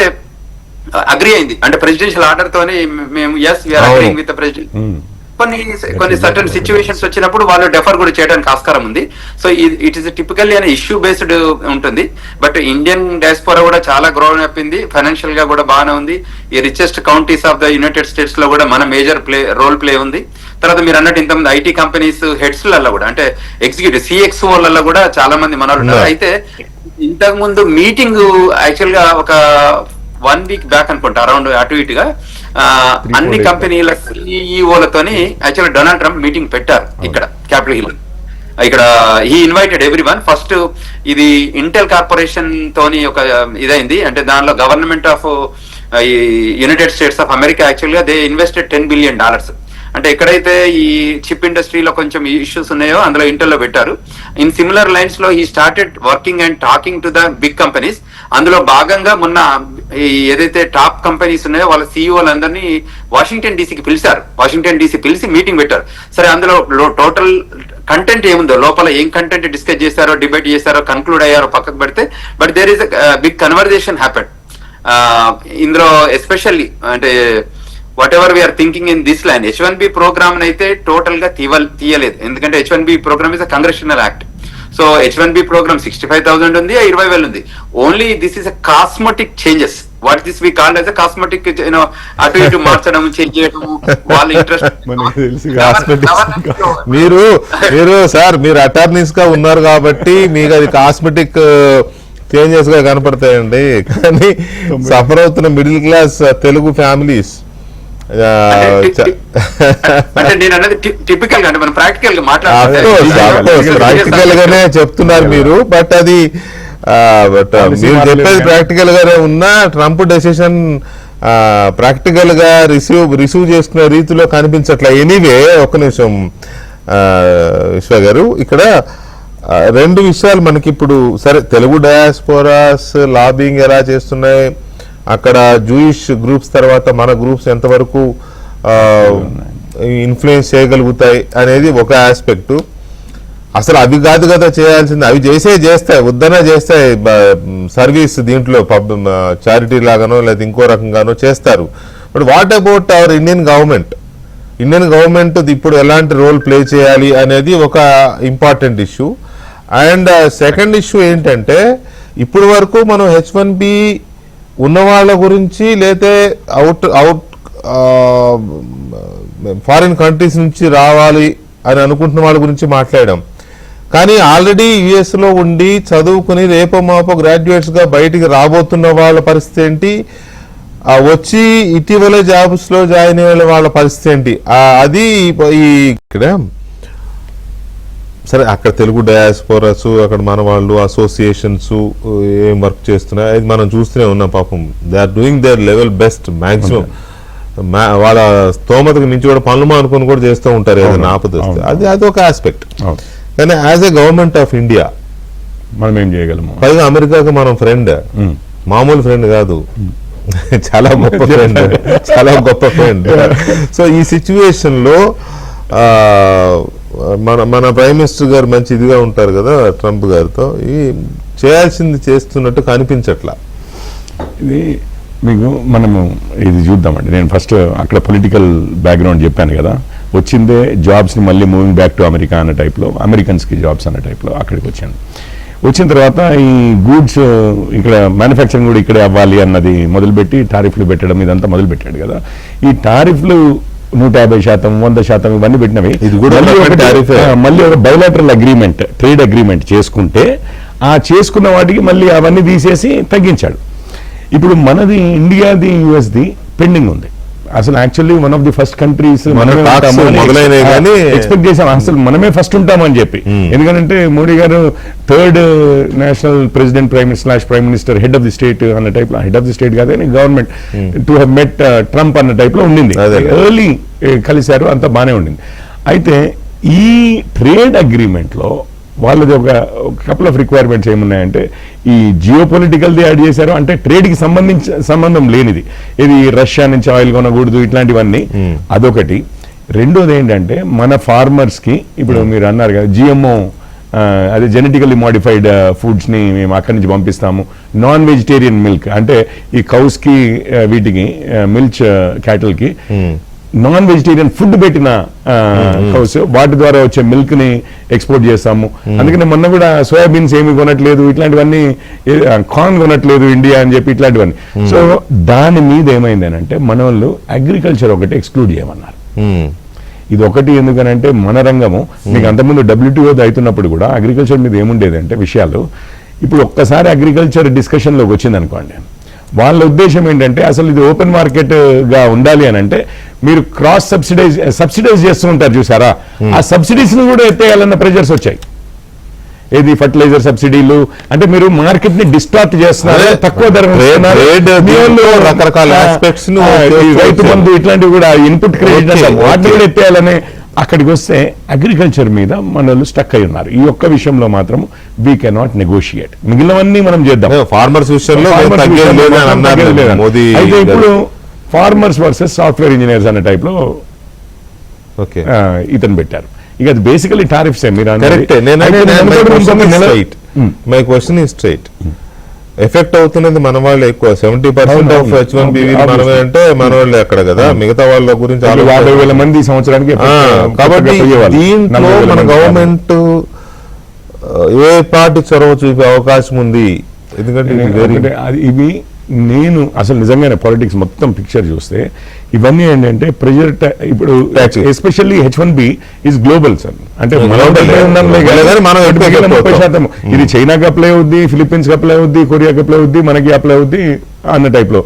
Speaker 2: అగ్రి అయింది. అంటే ప్రెసిడెన్షియల్ ఆర్డర్ తోనే మేము yes we're agreeing with the president. కొన్ని సర్టన్ సిచ్యువేషన్స్ వచ్చినప్పుడు వాళ్ళు డెఫర్ కూడా చేయడానికి ఆస్కారం ఉంది. సో ఇట్ ఈస్ టిపికల్లీ అనే ఇష్యూ బేస్డ్ ఉంటుంది. బట్ ఇండియన్ డయాస్పోరా కూడా చాలా గ్రో అయిపోయింది, ఫైనాన్షియల్ గా కూడా బాగానే ఉంది. ఈ richest counties of the United states లో కూడా మన మేజర్ రోల్ ప్లే ఉంది. తర్వాత మీరు అన్నట్టు ఇంతమంది ఐటీ కంపెనీస్ హెడ్స్ లలో కూడా, అంటే ఎగ్జిక్యూటివ్ సిఎక్స్ఓలలో కూడా చాలా మంది మన ఉన్నారు. అయితే ఇంతకు ముందు మీటింగ్ యాక్చువల్ గా ఒక 1 వీక్ బ్యాక్ అనుకుంటా, అరౌండ్ అటు ఇటుగా అన్ని కంపెనీల సిఇఓలతోని యాక్చువల్ డొనాల్డ్ ట్రంప్ మీటింగ్ పెట్టారు ఇక్కడ క్యాపిటల్ హిల్. ఇక్కడ he invited every one. First ఇది ఇంటెల్ కార్పొరేషన్ తోని ఒక ఇదైంది. అంటే దానిలో government of United states of America actual గా దే ఇన్వెస్టెడ్ $10 billion. అంటే ఎక్కడైతే ఈ చిప్ ఇండస్ట్రీలో కొంచెం ఇష్యూస్ ఉన్నాయో అందులో ఇంటెల్ లో పెట్టారు. ఇన్ సిమిలర్ లైన్స్ లో he started working and talking to the big companies. అందులో భాగంగా మొన్న ఏదైతే టాప్ కంపెనీస్ ఉన్నాయో వాళ్ళ సిఇఓలందరినీ వాషింగ్టన్ డీసీకి పిలిచారు. వాషింగ్టన్ డీసీ పిలిచి మీటింగ్ పెట్టారు. సరే, అందులో టోటల్ కంటెంట్ ఏముందో, లోపల ఏం కంటెంట్ డిస్కస్ చేశారో, డిబేట్ చేశారో, కన్క్లూడ్ అయ్యారో పక్కకు పెడితే, but there is big conversation happen. ఇందులో ఎస్పెషల్లీ అంటే whatever we are thinking in this line, H1B programme అయితే టోటల్ గా తీయలేదు. ఎందుకంటే H1B programme is a congressional act. So H1B programme 65,000 ఉంది, 20,000 ఉంది. Only this is a cosmetic changes. What this we called as a cosmetic, అటు ఇటు మార్చడం, చేంజ్ చేయడం, వాళ్ళ ఇంట్రెస్ట్.
Speaker 1: మీరు సార్, మీరు అటార్నీస్ గా ఉన్నారు కాబట్టి మీకు అది కాస్మెటిక్ చేంజెస్ గా కనపడతాయండి. కానీ సఫర్ అవుతున్న మిడిల్ క్లాస్ తెలుగు ఫ్యామిలీస్
Speaker 2: అంటే నేను అన్నది టిపికల్ గా, అంటే మనం ప్రాక్టికల్ గా
Speaker 1: ప్రాక్టికల్ గానే చెప్తున్నారు మీరు. బట్ అది బట్
Speaker 5: Policy
Speaker 1: మీరు
Speaker 5: మారలేదు
Speaker 1: చెప్పేది
Speaker 5: కానీ.
Speaker 1: ప్రాక్టికల్ గానే ఉన్నా ట్రంప్ డెసిషన్ ప్రాక్టికల్ గా రిసీవ్ చేసుకునే రీతిలో కనిపించట్లే. ఎనీవే ఒక్క నిమిషం విశ్వ గారు, ఇక్కడ రెండు విషయాలు మనకి ఇప్పుడు సరే, తెలుగు డయాస్పోరాస్ లాబింగ్ ఎలా చేస్తున్నాయి, అక్కడ జూయిష్ గ్రూప్స్ తర్వాత మన గ్రూప్స్ ఎంతవరకు ఇన్ఫ్లుయెన్స్ చేయగలుగుతాయి అనేది ఒక ఆస్పెక్ట్. అసలు అవి కాదు కదా చేయాల్సింది, అవి చేస్తాయి వద్దనే చేస్తాయి సర్వీస్, దీంట్లో చారిటీ లాగానో లేదా ఇంకో రకంగానో చేస్తారు. But what about our Indian government ఇప్పుడు ఎలాంటి రోల్ ప్లే చేయాలి అనేది ఒక important issue. And second issue ఏంటంటే, ఇప్పుడు వరకు మనం H1B ఉన్న వాళ్ళ గురించి లేతే అవుట్ ఫారిన్ కంట్రీస్ నుంచి రావాలి అని అనుకుంటున్న వాళ్ళ గురించి మాట్లాడాం. కానీ ఆల్రెడీ యుఎస్లో ఉండి చదువుకుని రేపో మాపో గ్రాడ్యుయేట్స్గా బయటికి రాబోతున్న వాళ్ళ పరిస్థితి ఏంటి, వచ్చి ఇటీవల జాబ్స్లో జాయిన్ అయ్యే వాళ్ళ పరిస్థితి ఏంటి, అది ఇక్కడ సరే అక్కడ తెలుగు డయాస్పోరాస్, అక్కడ మన వాళ్ళు అసోసియేషన్స్ ఏం వర్క్ చేస్తున్నాయి అది మనం చూస్తూనే ఉన్నాం. పాపం they are doing their level best maximum. వాళ్ళ స్తోమతకు మించి కూడా పనులు అనుకుని కూడా చేస్తూ ఉంటారు ఏదైనా ఆపదొస్తే. అది ఒక ఆస్పెక్ట్. కానీ as a government of India
Speaker 5: మనం ఏం చేయగలము?
Speaker 1: పైగా అమెరికాకు మనం ఫ్రెండ్, మామూలు ఫ్రెండ్ కాదు, చాలా గొప్ప ఫ్రెండ్. సో ఈ సిచ్యువేషన్ లో మన ప్రైమ్ మినిస్టర్ గారు మంచి ఇదిగా ఉంటారు కదా ట్రంప్ గారితో, ఈ చేయాల్సింది చేస్తున్నట్టు కనిపించట్లా.
Speaker 5: ఇది మీకు మనము ఇది చూద్దామండి. నేను ఫస్ట్ అక్కడ పొలిటికల్ బ్యాక్గ్రౌండ్ చెప్పాను కదా, వచ్చిందే జాబ్స్ని మళ్ళీ మూవింగ్ బ్యాక్ టు అమెరికా అన్న టైప్లో, అమెరికన్స్కి జాబ్స్ అన్న టైప్లో అక్కడికి వచ్చాను. వచ్చిన తర్వాత ఈ గూడ్స్ ఇక్కడ మ్యానుఫ్యాక్చరింగ్ కూడా ఇక్కడే అవ్వాలి అన్నది మొదలుపెట్టి టారిఫ్లు పెట్టడం ఇదంతా మొదలుపెట్టాడు కదా. ఈ టారిఫ్లు 150%, 100% ఇవన్నీ పెట్టినవి.
Speaker 1: ఇది కూడా
Speaker 5: మళ్ళీ ఒక బైలాటరల్ అగ్రిమెంట్, ట్రేడ్ అగ్రిమెంట్ చేసుకుంటే ఆ చేసుకున్న వాటికి మళ్ళీ అవన్నీ తీసేసి తగ్గించాడు. ఇప్పుడు మనది ఇండియాది యుఎస్ది పెండింగ్ ఉంది. అసలు actually one of the first countries expect చేసాం, అసలు మనమే ఫస్ట్ ఉంటామని చెప్పి. ఎందుకంటే మోడీ గారు third national president prime minister head of the state అన్న టైప్ లో, హెడ్ ఆఫ్ ది స్టేట్ కాదని government to have met Trump అన్న టైప్ లో ఉండింది. ఎర్లీ కలిశారు, అంతా బాగానే ఉండింది. అయితే ఈ ట్రేడ్ అగ్రిమెంట్ లో వాళ్ళది ఒక కపుల్ ఆఫ్ రిక్వైర్మెంట్స్ ఏమున్నాయంటే, ఈ జియో పొలిటికల్ది యాడ్ చేశారు, అంటే ట్రేడ్కి సంబంధం లేనిది, ఇది రష్యా నుంచి ఆయిల్ కొనకూడదు ఇట్లాంటివన్నీ, అదొకటి. రెండోది ఏంటంటే మన ఫార్మర్స్కి ఇప్పుడు మీరు అన్నారు కదా జిఎంఓ, అదే జెనెటికల్లీ మోడిఫైడ్ ఫుడ్స్ని మేము అక్కడి నుంచి పంపిస్తాము. నాన్ వెజిటేరియన్ మిల్క్ అంటే ఈ కౌస్కి వీటికి మిల్చ్ క్యాటిల్కి నాన్ వెజిటేరియన్ ఫుడ్ పెట్టిన కౌస్, వాటి ద్వారా వచ్చే మిల్క్ ని ఎక్స్పోర్ట్ చేస్తాము. అందుకని మొన్న కూడా సోయాబీన్స్ ఏమి కొనట్లేదు, ఇట్లాంటివన్నీ కార్న్ కొనట్లేదు ఇండియా అని చెప్పి ఇట్లాంటివన్నీ. సో దాని మీద ఏమైంది అంటే మన వాళ్ళు అగ్రికల్చర్ ఒకటి ఎక్స్క్లూడ్ చేయమన్నారు. ఇది ఒకటి ఎందుకనంటే మన రంగము మీకు అంతకుముందు WTO అవుతున్నప్పుడు కూడా అగ్రికల్చర్ మీద ఏముండేది అంటే విషయాలు, ఇప్పుడు ఒక్కసారి అగ్రికల్చర్ డిస్కషన్లోకి వచ్చింది అనుకోండి, వాళ్ళ ఉద్దేశం ఏంటంటే అసలు ఇది ఓపెన్ మార్కెట్ గా ఉండాలి అని అంటే మీరు క్రాస్ సబ్సిడైజ్ చేస్తూ ఉంటారు చూసారా, ఆ సబ్సిడీస్ ను కూడా ఎత్తేయాలన్న ప్రెజర్స్ వచ్చాయి. ఏది ఫర్టిలైజర్ సబ్సిడీలు అంటే మీరు మార్కెట్ ని డిస్టార్ట్ చేస్తున్నారు, తక్కువ ధర
Speaker 1: రకరకాల
Speaker 5: రైతు బంధు ఇట్లాంటివి కూడా ఇన్పుట్ క్రెడిట్ వాటిని కూడా ఎత్తేయాలని అక్కడికి వస్తే అగ్రికల్చర్ మీద మన వాళ్ళు స్టక్ అయి ఉన్నారు. ఈ ఒక్క విషయంలో మాత్రం వీ కెనాట్ నెగోషియేట్, మిగిలినవన్నీ మనం చేద్దాం.
Speaker 1: ఫార్మర్స్ విషయంలో
Speaker 5: అయితే ఇప్పుడు ఫార్మర్స్ వర్సెస్ సాఫ్ట్వేర్ ఇంజనీర్స్ అనే టైప్ లో ఇతను పెట్టారు. ఇక అది basically tariffs.
Speaker 1: My question is straight. Effect అవుతున్నది మన వాళ్ళు ఎక్కువ, 70% ఆఫ్ H1B మనమే అంటే మన వాళ్ళు ఎక్కడ కదా, మిగతా వాళ్ళ గురించి
Speaker 5: 50,000 మంది సంవత్సరానికి.
Speaker 1: కాబట్టి దీంట్లో మన గవర్నమెంట్ ఏ పార్టీ చొరవ చూపే అవకాశం ఉంది? ఎందుకంటే
Speaker 5: ఇవి నేను అసలు నిజంగానే పాలిటిక్స్ మొత్తం పిక్చర్ చూస్తే ఇవన్నీ ఏంటంటే ప్రెజర్. ఇప్పుడు especially H1B is global sir, అంటే 30%. ఇది చైనాకి అప్లై అవుద్ది, ఫిలిప్పీన్స్ కి అప్లై అవుద్ది, కొరియాకి అప్లై అవుద్ది, మనకి అప్లై అవుద్ది అన్న టైప్ లో.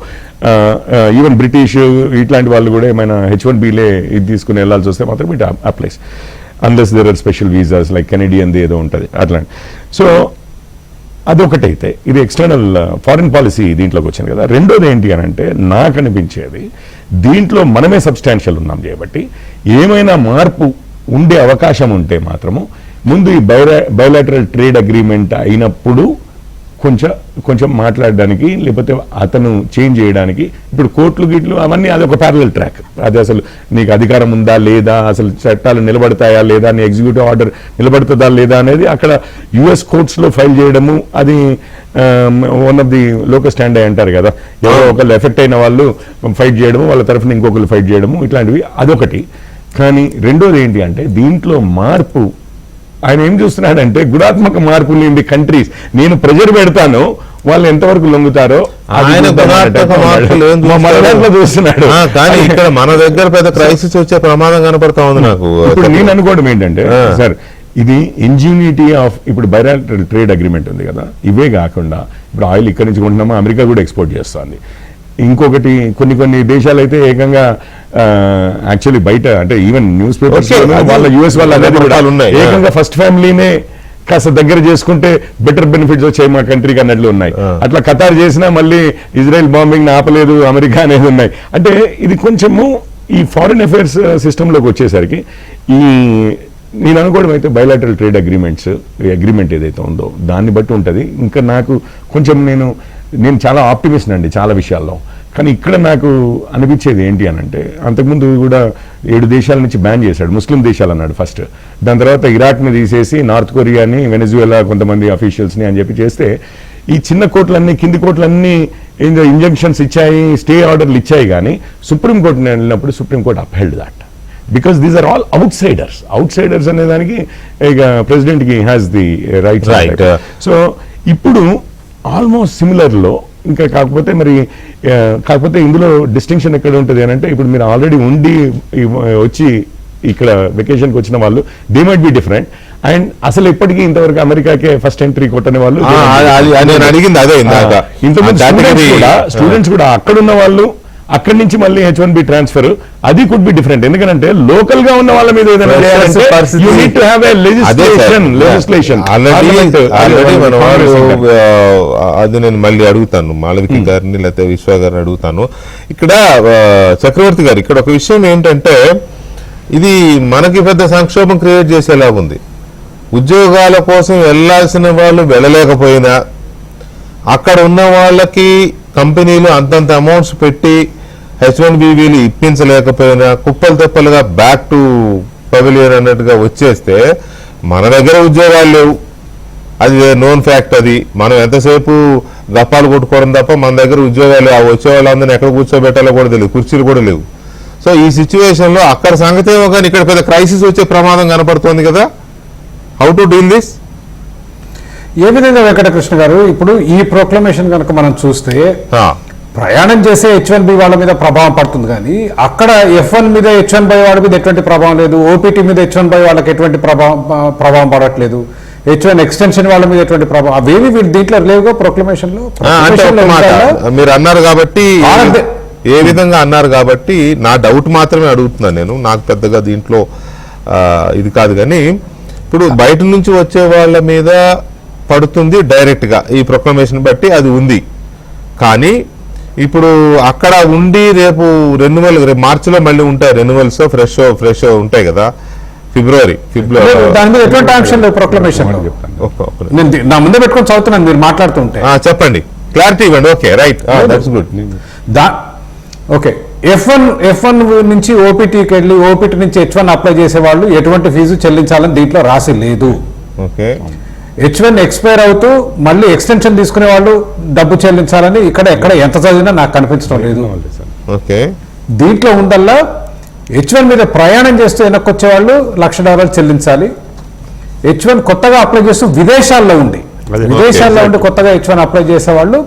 Speaker 5: ఈవెన్ బ్రిటిష్ ఇట్లాంటి వాళ్ళు కూడా ఏమైనా H1Bలే ఇది తీసుకుని వెళ్ళాల్సి వస్తే మాత్రం it applies, unless there are special visas like Canadian ఏదో ఉంటుంది అట్లాంటి. సో అదొకటైతే ఇది ఎక్స్టర్నల్ ఫారిన్ పాలసీ దీంట్లోకి వచ్చింది కదా. రెండోది ఏంటి అని అంటే నాకు అనిపించేది దీంట్లో మనమే సబ్స్టాన్షియల్ ఉన్నాం కాబట్టి ఏమైనా మార్పు ఉండే అవకాశం ఉంటే మాత్రము ముందు ఈ బయోలాటరల్ ట్రేడ్ అగ్రిమెంట్ అయినప్పుడు కొంచెం మాట్లాడడానికి, లేకపోతే అతను చేంజ్ చేయడానికి. ఇప్పుడు కోర్టులు గిట్లు అవన్నీ అదొక ప్యారలల్ ట్రాక్. అది అసలు నీకు అధికారం ఉందా లేదా, అసలు చట్టాలు నిలబడతాయా లేదా, నీ ఎగ్జిక్యూటివ్ ఆర్డర్ నిలబడుతుందా లేదా అనేది అక్కడ యుఎస్ కోర్ట్స్లో ఫైల్ చేయడము, అది one of the local stand అయి అంటారు కదా, ఎవరో ఒకళ్ళు ఎఫెక్ట్ అయిన వాళ్ళు ఫైట్ చేయడము, వాళ్ళ తరఫున ఇంకొకరు ఫైట్ చేయడము, ఇట్లాంటివి అదొకటి. కానీ రెండోది ఏంటి అంటే దీంట్లో మార్పు ఆయన ఏం చూస్తున్నాడంటే గుణాత్మక మార్పులు ఇన్ ది కంట్రీస్. నేను ప్రెజర్ పెడతాను, వాళ్ళు ఎంతవరకు లొంగుతారో
Speaker 1: ఆయన గుణాత్మక మార్పులు ఏం
Speaker 5: చూస్తున్నాడు.
Speaker 1: కానీ ఇక్కడ మన దగ్గర పెద్ద క్రైసిస్ వచ్చే ప్రమాదం కనపడతా ఉంది నాకు.
Speaker 5: ఇప్పుడు నేను అనుకోవడం ఏంటంటే సార్, ఇది ఇంజనీటీ ఆఫ్ ఇప్పుడు బయోలాటరల్ ట్రేడ్ అగ్రిమెంట్ ఉంది కదా, ఇవే కాకుండా ఇప్పుడు ఆయిల్ ఇక్కడి నుంచి కొంటున్నామా, అమెరికా కూడా ఎక్స్పోర్ట్ చేస్తుంది. ఇంకొకటి కొన్ని దేశాలు అయితే ఏకంగా యాక్చువల్లీ బయట అంటే ఈవెన్ న్యూస్ పేపర్స్ వాళ్ళ యుఎస్ వాళ్ళ అనేది కూడా ఏకంగా ఫస్ట్ ఫ్యామిలీనే కాస్త దగ్గర చేసుకుంటే బెటర్ బెనిఫిట్స్ వచ్చాయి మా కంట్రీకి అన్నట్లు ఉన్నాయి. అట్లా ఖతార్ చేసినా మళ్ళీ ఇజ్రాయెల్ బాంబింగ్ ఆపలేదు అమెరికా అనేది ఉన్నాయి. అంటే ఇది కొంచెము ఈ ఫారిన్ అఫైర్స్ సిస్టంలోకి వచ్చేసరికి ఈ నేను అనుకోవడం అయితే బయోలాటరల్ ట్రేడ్ అగ్రిమెంట్ ఏదైతే ఉందో దాన్ని బట్టి ఉంటుంది. ఇంకా నాకు కొంచెం నేను చాలా ఆప్టిమిస్ట్ అండి చాలా విషయాల్లో. కానీ ఇక్కడ నాకు అనిపించేది ఏంటి అని అంటే అంతకుముందు కూడా 7 దేశాల నుంచి బ్యాన్ చేశాడు, ముస్లిం దేశాలు అన్నాడు ఫస్ట్. దాని తర్వాత ఇరాక్ని తీసేసి నార్త్ కొరియాని, వెనెజువేలా కొంతమంది అఫీషియల్స్ని అని చెప్పి చేస్తే ఈ చిన్న కోర్టులన్నీ కింది కోర్టులన్నీ ఇంజంక్షన్స్ ఇచ్చాయి, స్టే ఆర్డర్లు ఇచ్చాయి. కానీ సుప్రీంకోర్టుని వెళ్ళినప్పుడు supreme court upheld that because these are all outsiders అనే దానికి ఇక ప్రెసిడెంట్ కి హ్యాస్ ది రైట్. సో ఇప్పుడు ఆల్మోస్ట్ సిమిలర్లో ఇంకా కాకపోతే ఇందులో డిస్టింక్షన్ ఎక్కడ ఉంటుంది అని అంటే ఇప్పుడు మీరు ఆల్రెడీ ఉండి వచ్చి ఇక్కడ వెకేషన్కి వచ్చిన వాళ్ళు they might be different. And అసలు ఇప్పటికీ ఇంతవరకు అమెరికాకే ఫస్ట్ ఎంట్రీ కొట్టని వాళ్ళు
Speaker 1: అడిగింది అదే
Speaker 5: స్టూడెంట్స్ కూడా అక్కడున్న వాళ్ళు అక్కడి నుంచి మళ్ళీ H1B ట్రాన్స్ఫర్ అది కుడ్ బి డిఫరెంట్. ఎందుకంటే లోకల్ గా ఉన్న వాళ్ళ మీద ఏదైనా
Speaker 1: అది నేను మళ్ళీ అడుగుతాను మాళవిక గారిని లేకపోతే విశ్వ గారిని అడుగుతాను. ఇక్కడ చక్రవర్తి గారు ఇక్కడ ఒక విషయం ఏంటంటే ఇది మనకి పెద్ద సంక్షోభం క్రియేట్ చేసేలా ఉంది. ఉద్యోగాల కోసం వెళ్లాల్సిన వాళ్ళు వెళ్ళలేకపోయినా అక్కడ ఉన్న వాళ్ళకి కంపెనీలు అంతంత అమౌంట్స్ పెట్టి H1B వీలు ఇప్పించలేకపోయినా కుప్పలు తెప్పలుగా బ్యాక్ టు పవిలియన్ అన్నట్టుగా వచ్చేస్తే మన దగ్గర ఉద్యోగాలు లేవు, అది నోన్ ఫ్యాక్ట్. అది మనం ఎంతసేపు గప్పాలు కొట్టుకోవడం తప్ప మన దగ్గర ఉద్యోగాలు వచ్చే వాళ్ళందరినీ ఎక్కడ కూర్చోబెట్టాలో కూడా తెలియదు, కుర్చీలు కూడా లేవు. సో ఈ సిచ్యువేషన్ లో అక్కడ సంగతి ఏమో కానీ ఇక్కడ పెద్ద క్రైసిస్ వచ్చే ప్రమాదం కనపడుతోంది కదా. How to deal this?
Speaker 3: ఏ విధంగా వెంకటకృష్ణ గారు ఇప్పుడు ఈ ప్రొక్లమేషన్ కనుక మనం చూస్తే ప్రయాణం చేసే H1B వాళ్ళ మీద ప్రభావం పడుతుంది, కానీ అక్కడ F1 మీద H1B వాళ్ళ మీద ఎటువంటి ప్రభావం లేదు, OPT మీద H1B వాళ్ళకి ఎటువంటి ప్రభావం పడట్లేదు, H1 ఎక్స్టెన్షన్ వాళ్ళ మీద ఎటువంటి ప్రభావం అవేమి వీళ్ళు దీంట్లో లేవుగా ప్రొక్లమేషన్ లో.
Speaker 1: మీరు అన్నారు కాబట్టి ఏ విధంగా అన్నారు కాబట్టి నా డౌట్ మాత్రమే అడుగుతున్నాను నేను, నాకు పెద్దగా దీంట్లో ఇది కాదు. కానీ ఇప్పుడు బయట నుంచి వచ్చే వాళ్ళ మీద పడుతుంది డైరెక్ట్ గా ఈ ప్రొక్లమేషన్ బట్టి అది ఉంది. కానీ ఇప్పుడు అక్కడ ఉండి రేపు రెన్యువల్, రేపు మార్చిలో మళ్ళీ ఉంటాయి రెన్యువల్స్, ఫ్రెష్ ఉంటాయి కదా, ఫిబ్రవరి
Speaker 3: దాని మీద ఎటువంటి ఆప్షన్ ప్రొక్లమేషన్ నా ముందే పెట్టుకొని చదువుతున్నాను మీరు మాట్లాడుతుంటే.
Speaker 1: చెప్పండి, క్లారిటీ ఇవ్వండి. Okay, right, that's good.
Speaker 3: Okay, F1 నుంచి OPTకి వెళ్ళి OPT నుంచి H1 అప్లై చేసే వాళ్ళు ఎటువంటి ఫీజు చెల్లించాలని దీంట్లో రాసి లేదు.
Speaker 1: ఓకే,
Speaker 3: H1 ఎక్స్పైర్ అవుతూ మళ్ళీ ఎక్స్టెన్షన్ తీసుకునే వాళ్ళు డబ్బు చెల్లించాలని ఎక్కడ ఎంత చదివినా నాకు కనిపించడం లేదు.
Speaker 1: ఓకే,
Speaker 3: దీంట్లో ఉందల్లా H1 మీద ప్రయాణం చేస్తూ వెనక్కి వచ్చే వాళ్ళు $1,00,000 చెల్లించాలి. H1 కొత్తగా అప్లై చేస్తూ విదేశాల్లో ఉండి కొత్తగా H1 అప్లై చేసే వాళ్ళు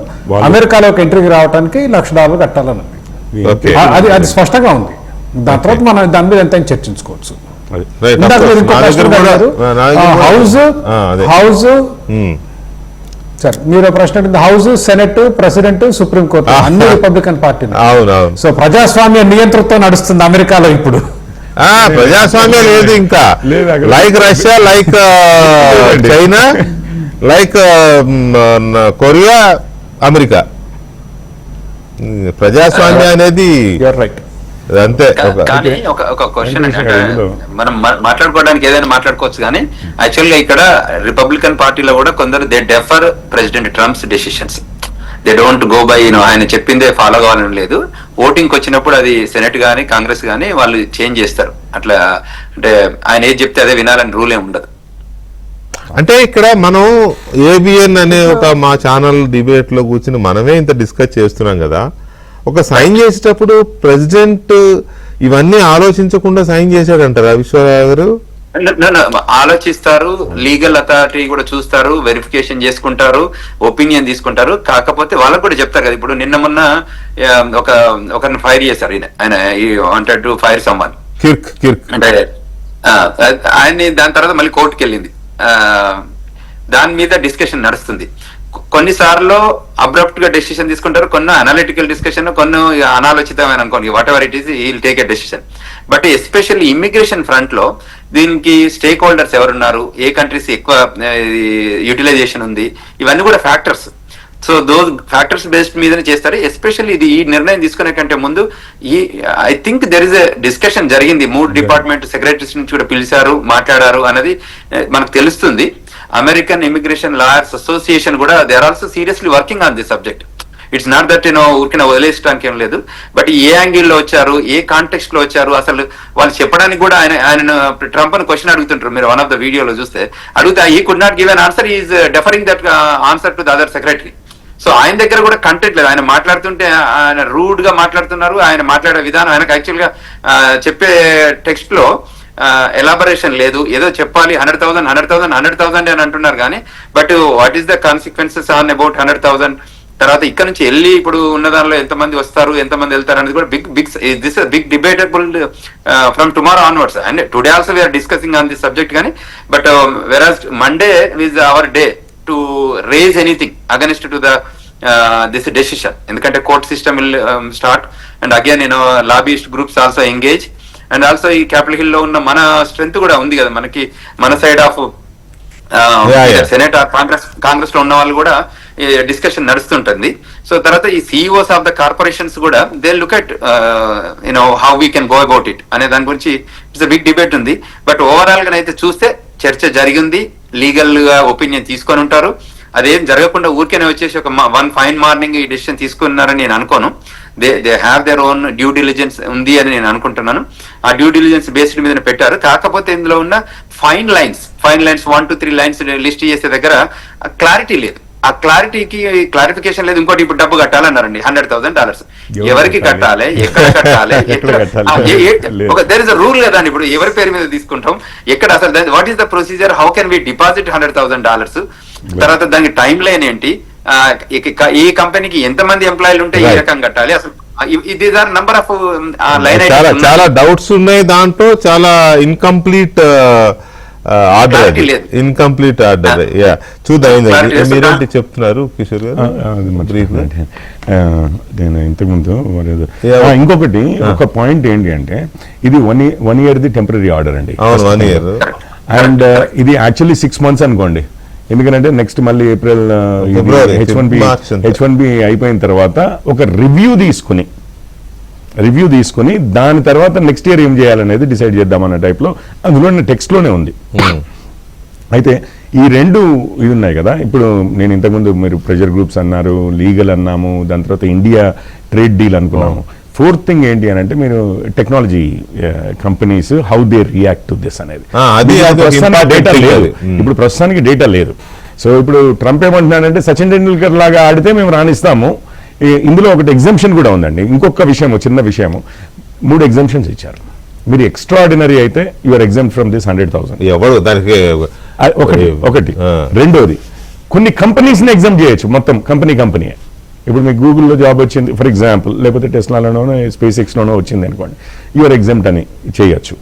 Speaker 3: అమెరికాలోకి ఎంట్రీకి రావడానికి $1,00,000 కట్టాలని అది స్పష్టంగా ఉంది. దాని తర్వాత మనం దాని మీద ఎంత చర్చించుకోవచ్చు. హౌస్ సార్ మీరు ప్రశ్న హౌస్, సెనెట్, ప్రెసిడెంట్, సుప్రీంకోర్టు అన్ని రిపబ్లికన్ పార్టీ. సో ప్రజాస్వామ్య నియంతృత్వం నడుస్తుంది అమెరికాలో ఇప్పుడు.
Speaker 1: ప్రజాస్వామ్యం లేదు ఇంకా, like Russia, like China, like Korea, America. ప్రజాస్వామ్యం అనేది
Speaker 5: యూఆర్ రైట్.
Speaker 1: అంతే.
Speaker 2: కానీ ఒక క్వశ్చన్ అంటే
Speaker 5: ఇందులో
Speaker 2: మనం మాట్లాడుకోవడానికి ఏదైనా మాట్లాడుకోవచ్చు, కానీ యాక్చువల్గా ఇక్కడ రిపబ్లికన్ పార్టీలో కూడా కొందరు they differ president Trump's decisions. They don't go by ఆయన చెప్పిందే ఫాలో కావాలని లేదు. ఓటింగ్కి వచ్చినప్పుడు అది సెనెట్ కానీ కాంగ్రెస్ కానీ వాళ్ళు చేంజ్ చేస్తారు. అట్లా అంటే ఆయన ఏది చెప్తే అదే వినాలని రూల్ ఏమి ఉండదు.
Speaker 1: అంటే ఇక్కడ మనం ఏబిఎన్ అనే ఒక మా ఛానల్ డిబేట్ లో కూర్చుని మనమే ఇంత డిస్కస్ చేస్తున్నాం కదా. ఒక సైన్ చేసేటప్పుడు ప్రెసిడెంట్ ఇవన్నీ ఆలోచించకుండా సైన్ చేశాడంటారా విశ్వరావు గారు?
Speaker 2: ఆలోచిస్తారు, లీగల్ అథారిటీ కూడా చూస్తారు, వెరిఫికేషన్ చేసుకుంటారు, ఒపీనియన్ తీసుకుంటారు. కాకపోతే వాళ్ళకు కూడా చెప్తారు కదా. ఇప్పుడు నిన్న మొన్న ఒకరిని ఫైర్ చేశారు. ఆయన wanted to fire someone
Speaker 1: Kirk
Speaker 2: అంటే ఆయన్ని దాని తర్వాత మళ్ళీ కోర్టుకి వెళ్ళింది. దాని మీద డిస్కషన్ నడుస్తుంది. కొన్నిసార్లు అబ్రప్ట్ గా డెసిషన్ తీసుకుంటారు, కొన్ని అనలిటికల్ డిస్కషన్, కొన్ని అనాలోచితమైన అనుకోండి, what ever it is he'll take a decision. But especially immigration front లో దీనికి స్టేక్ హోల్డర్స్ ఎవరున్నారు, ఏ కంట్రీస్ ఎక్కువ యూటిలైజేషన్ ఉంది, ఇవన్నీ కూడా factors. So those factors based మీదనే చేస్తారు. ఎస్పెషల్లీ ఇది ఈ నిర్ణయం తీసుకునే కంటే ముందు I think there is a discussion జరిగింది. 3 డిపార్ట్మెంట్ సెక్రటరీస్ నుంచి కూడా పిలిచారు, మాట్లాడారు అన్నది మనకు తెలుస్తుంది. అమెరికన్ ఇమిగ్రేషన్ లాయర్స్ అసోసియేషన్ కూడా they are also seriously working on this subject. It's not that ఊరికే వదిలేసడానికి ఏం లేదు. బట్ ఏ యాంగిల్లో వచ్చారు, ఏ కాంటెక్స్ట్ లో వచ్చారు, అసలు వాళ్ళు చెప్పడానికి కూడా ఆయన ట్రంప్ అని క్వశ్చన్ అడుగుతుంటారు. మీరు వన్ ఆఫ్ ద వీడియోలో చూస్తే అడిగితే he could not give an answer, is deferring that answer to the other secretary. So ఆయన దగ్గర కూడా కంటెంట్ లేదు. ఆయన మాట్లాడుతుంటే ఆయన రూడ్ గా మాట్లాడుతున్నారు. ఆయన మాట్లాడే విధానం, ఆయనకు యాక్చువల్ గా చెప్పే టెక్స్ట్ లో ఎలాబరేషన్ లేదు. ఏదో చెప్పాలి 100,000 అని అంటున్నారు కానీ but what is the consequences on about 100,000 తర్వాత ఇక్కడ నుంచి వెళ్ళి ఇప్పుడు ఉన్న దానిలో ఎంతమంది వస్తారు, ఎంతమంది వెళ్తారు అనేది కూడా this big debatable from tomorrow onwards. And today also we are discussing on this subject. కానీ but whereas Monday is our day to raise anything against to the this decision. ఎందుకంటే court system will start and again lobbyist groups also engage. And also ఈ క్యాపిటల్ హిల్ లో ఉన్న మన స్ట్రెంత్ కూడా ఉంది కదా మనకి, మన సైడ్ ఆఫ్ సెనేట్ కాంగ్రెస్ లో ఉన్న వాళ్ళు కూడా డిస్కషన్ నడుస్తుంటుంది. సో తర్వాత ఈ సిఇఓస్ ఆఫ్ ద కార్పొరేషన్స్ కూడా they look at how we can go about it అనే దాని గురించి ఇట్స్ బిగ్ డిబేట్ ఉంది. బట్ ఓవరాల్ గా అయితే చూస్తే చర్చ జరిగింది, లీగల్ గా ఒపీనియన్ తీసుకొని ఉంటారు. అదేం జరగకుండా ఊరికేనే వచ్చేసి ఒక వన్ ఫైన్ మార్నింగ్ ఈ డెసిషన్ తీసుకున్నారని నేను అనుకోను. They have their own due diligence ఉంది అని నేను అనుకుంటున్నాను. ఆ డ్యూ డిలిజెన్స్ బేస్డ్ మీద పెట్టారు. కాకపోతే ఇందులో ఉన్న fine lines 1 to 3 lines list చేసే దగ్గర క్లారిటీ లేదు. ఆ క్లారిటీకి క్లారిఫికేషన్ లేదు. ఇంకోటి ఇప్పుడు డబ్బు కట్టాలన్నారండి $100,000. ఎవరికి కట్టాలి, ఎక్కడ కట్టాలి, దేర్ ఇస్ అ రూల్ కదా అండి. ఇప్పుడు ఎవరి పేరు మీద తీసుకుంటాం, ఎక్కడ అసలు what is the procedure, how can we deposit $100,000, తర్వాత దానికి టైం లైన్ ఏంటి, ఈ కంపెనీకి ఎంతమంది ఎంప్లాయీలు ఉంటే ఏ రకం కట్టాలి, అసలు these are number of line
Speaker 1: చాలా డౌట్స్ ఉన్నాయి దాంట్లో. చాలా ఇన్కంప్లీట్ ఆర్డర్, చూద్దాం. మీరేంటి చెప్తున్నారు కిషోర్ గారు?
Speaker 5: నేను ఇంతకుముందు ఇంకొకటి ఒక పాయింట్ ఏంటి అంటే ఇది one year the temporary order అండి.
Speaker 1: 1 year.
Speaker 5: అండ్ ఇది యాక్చువల్లీ 6 months అనుకోండి. ఎందుకంటే నెక్స్ట్ మళ్ళీ ఏప్రిల్ H1B అయిపోయిన తర్వాత ఒక రివ్యూ తీసుకుని దాని తర్వాత నెక్స్ట్ ఇయర్ ఏం చేయాలనేది డిసైడ్ చేద్దామన్న టైప్లో అందులో టెక్స్ట్లోనే ఉంది. అయితే ఈ 2 ఇది ఉన్నాయి కదా. ఇప్పుడు నేను ఇంతకుముందు మీరు ప్రెషర్ గ్రూప్స్ అన్నారు, లీగల్ అన్నాము, దాని తర్వాత ఇండియా ట్రేడ్ డీల్ అనుకున్నాము. 4th థింగ్ ఏంటి అని అంటే మీరు technology companies how they react to this అనేది. డేటా లేదు ఇప్పుడు, ప్రస్తుతానికి డేటా లేదు. సో ఇప్పుడు ట్రంప్ ఏమంటున్నాడంటే సచిన్ టెండూల్కర్ లాగా ఆడితే మేము రాణిస్తాము. ఇందులో ఒకటి ఎగ్జంప్షన్ కూడా ఉందండి. ఇంకొక విషయము, చిన్న విషయము, 3 ఎగ్జంప్షన్స్ ఇచ్చారు. మీరు ఎక్స్ట్రాడినరీ అయితే యూఆర్ ఎగ్జామ్ట్ ఫ్రమ్ దిస్ 100,000.
Speaker 1: ఎవరు దానికి
Speaker 5: ఒకటి. రెండోది, కొన్ని కంపెనీస్ని ఎగ్జామ్ చేయొచ్చు, మొత్తం కంపెనీ. ఇప్పుడు మీకు గూగుల్లో జాబ్ వచ్చింది ఫర్ ఎగ్జాంపుల్, లేకపోతే టెస్లాలోనో స్పేస్ ఎక్స్లోనో వచ్చింది అనుకోండి, యూఆర్ ఎగ్జామ్ట్ అని చేయొచ్చు.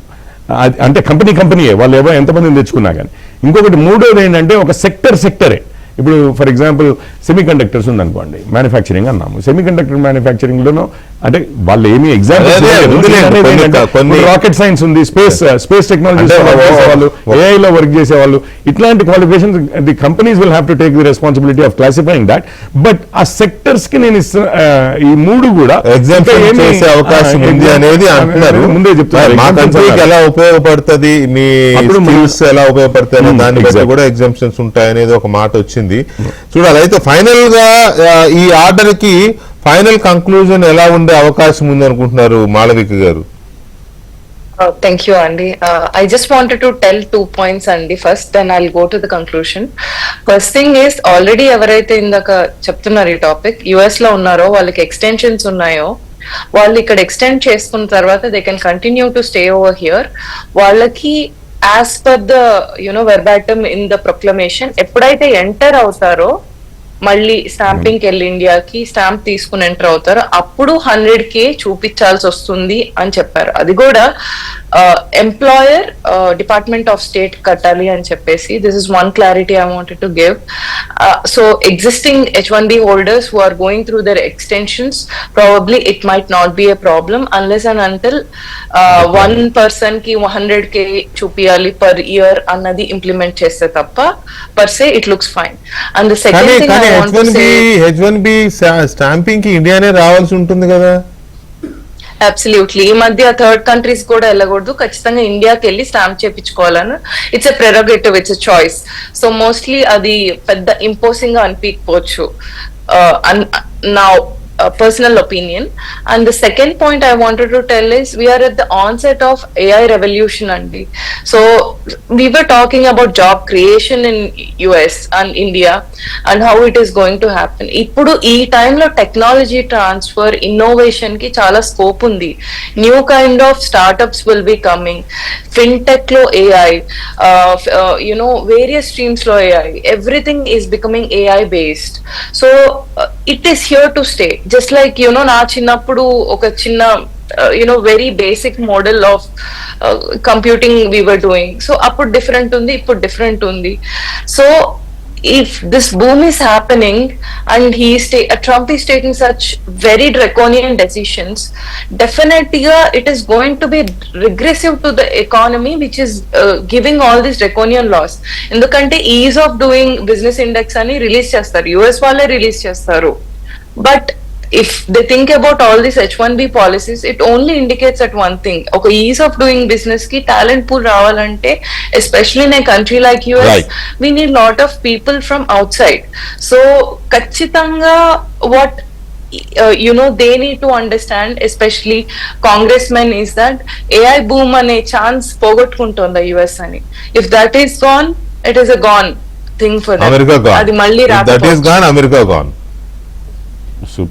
Speaker 5: అంటే కంపెనీయే, వాళ్ళు ఎంతమందిని తెచ్చుకున్నా కానీ. ఇంకొకటి మూడోది ఏంటంటే ఒక సెక్టరే. ఇప్పుడు ఫర్ ఎగ్జాంపుల్ సెమీ కండక్టర్స్ ఉందనుకోండి, మ్యానుఫ్యాక్చరింగ్ అన్నాము. సెమీ కండక్టర్ మ్యానుఫ్యాక్చరింగ్లోనూ అంటే వాళ్ళు ఏమి
Speaker 1: అదే, ఉందిలేండి. కొన్ని
Speaker 5: రాకెట్ సైన్స్ ఉంది, స్పేస్ టెక్నాలజీ వాళ్ళు, AI లో వర్క్ చేసేవాళ్ళు, ఇట్లాంటి qualifications the companies will have to take the responsibility of classifying that. But ఆ సెక్టర్స్ కి నేను ఈ మూడు కూడా
Speaker 1: ఎగ్జాంపుల్ చేసే అవకాశం ఉంది అనేది అంటున్నారు.
Speaker 5: ముందే చెప్తున్నారు
Speaker 1: మా కంట్రీకి ఎలా ఉపయోగపడుతుంది, మీ స్కిల్స్ ఎలా ఉపయోగపడతాయి దాన్ని బట్టి కూడా ఎగ్జామ్షన్స్ ఉంటాయనేది ఒక మాట వచ్చింది. చూడాలి. అయితే ఫైనల్ గా ఈ ఆర్డర్ కి ఫైనల్ కంక్లూజన్ ఎలా ఉండే అవకాశం ఉంది అనుకుంటున్నారు మాళవిక గారు?
Speaker 4: Thank you, Andy. I just wanted to tell 2 points, Andy. First, then I'll go to the conclusion. First thing is, already ఎవరైతే ఇందాక చెప్తున్నారు ఈ టాపిక్, US లో ఉన్నారో వాళ్ళకి ఎక్స్టెన్షన్స్ ఉన్నాయో, వాళ్ళు ఇక్కడ ఎక్స్టెండ్ చేసుకున్న తర్వాత they can continue to stay over here. వాళ్ళకి as per the verbatim in the proclamation ఎప్పుడైతే ఎంటర్ అవుతారో, మళ్ళీ స్టాంపింగ్కి వెళ్ళి ఇండియాకి స్టాంప్ తీసుకుని ఎంటర్ అవుతారు, అప్పుడు 100K చూపించాల్సి వస్తుంది అని చెప్పారు. అది కూడా ఎంప్లాయర్ డిపార్ట్మెంట్ ఆఫ్ స్టేట్ కట్టాలి అని చెప్పేసి. This is one clarity I wanted to give. So existing H1B holders who are going through their extensions, probably it might not be a problem unless and until one person కి 100K చూపియాలి per year అన్నది ఇంప్లిమెంట్ చేస్తే తప్ప per se it looks fine. And the second thing I want to say,
Speaker 1: H1B stamping కి ఇండియానే రావాల్సి ఉంటుంది కదా?
Speaker 4: అబ్సల్యూట్లీ. ఈ మధ్య థర్డ్ కంట్రీస్ కూడా వెళ్ళకూడదు, ఖచ్చితంగా ఇండియాకి వెళ్ళి స్టాంప్ చేయించుకోవాలని. It's a prerogative, it's a choice. So mostly అది పెద్ద ఇంపోజింగ్ గా అనిపించకపోవచ్చు, నా personal opinion. And the second point I wanted to tell is, we are at the onset of AI revolution, Andy. So we were talking about job creation in US and India and how it is going to happen. Ippudu ee time lo technology transfer, innovation ki chala scope undi. New kind of startups will be coming. Fintech lo AI, various streams lo AI. Everything is becoming AI based. So it is here to stay. Just like నా చిన్నప్పుడు ఒక చిన్న very basic model of computing we were doing. So అప్పుడు డిఫరెంట్ ఉంది, ఇప్పుడు డిఫరెంట్ ఉంది. So if this boom is happening and Trump is taking such very draconian decisions, definitely it is going to be regressive to the economy, which is giving all these draconian laws. Endukante ease of doing business index ani release chestaru, US valle release chestaru. But if they think about all these H1B policies, it only indicates that one thing. Okay, ease of doing business ki talent pool ravalante, especially in a country like US,
Speaker 1: right,
Speaker 4: we need lot of people from outside. So kachitanga what they need to understand, especially congressmen, is that AI boom ane chance pogottukuntonda US ani. If that is gone, it is a gone thing for them.
Speaker 1: America gone.
Speaker 4: Adi malli
Speaker 1: If that is gone, America gone.
Speaker 5: Super.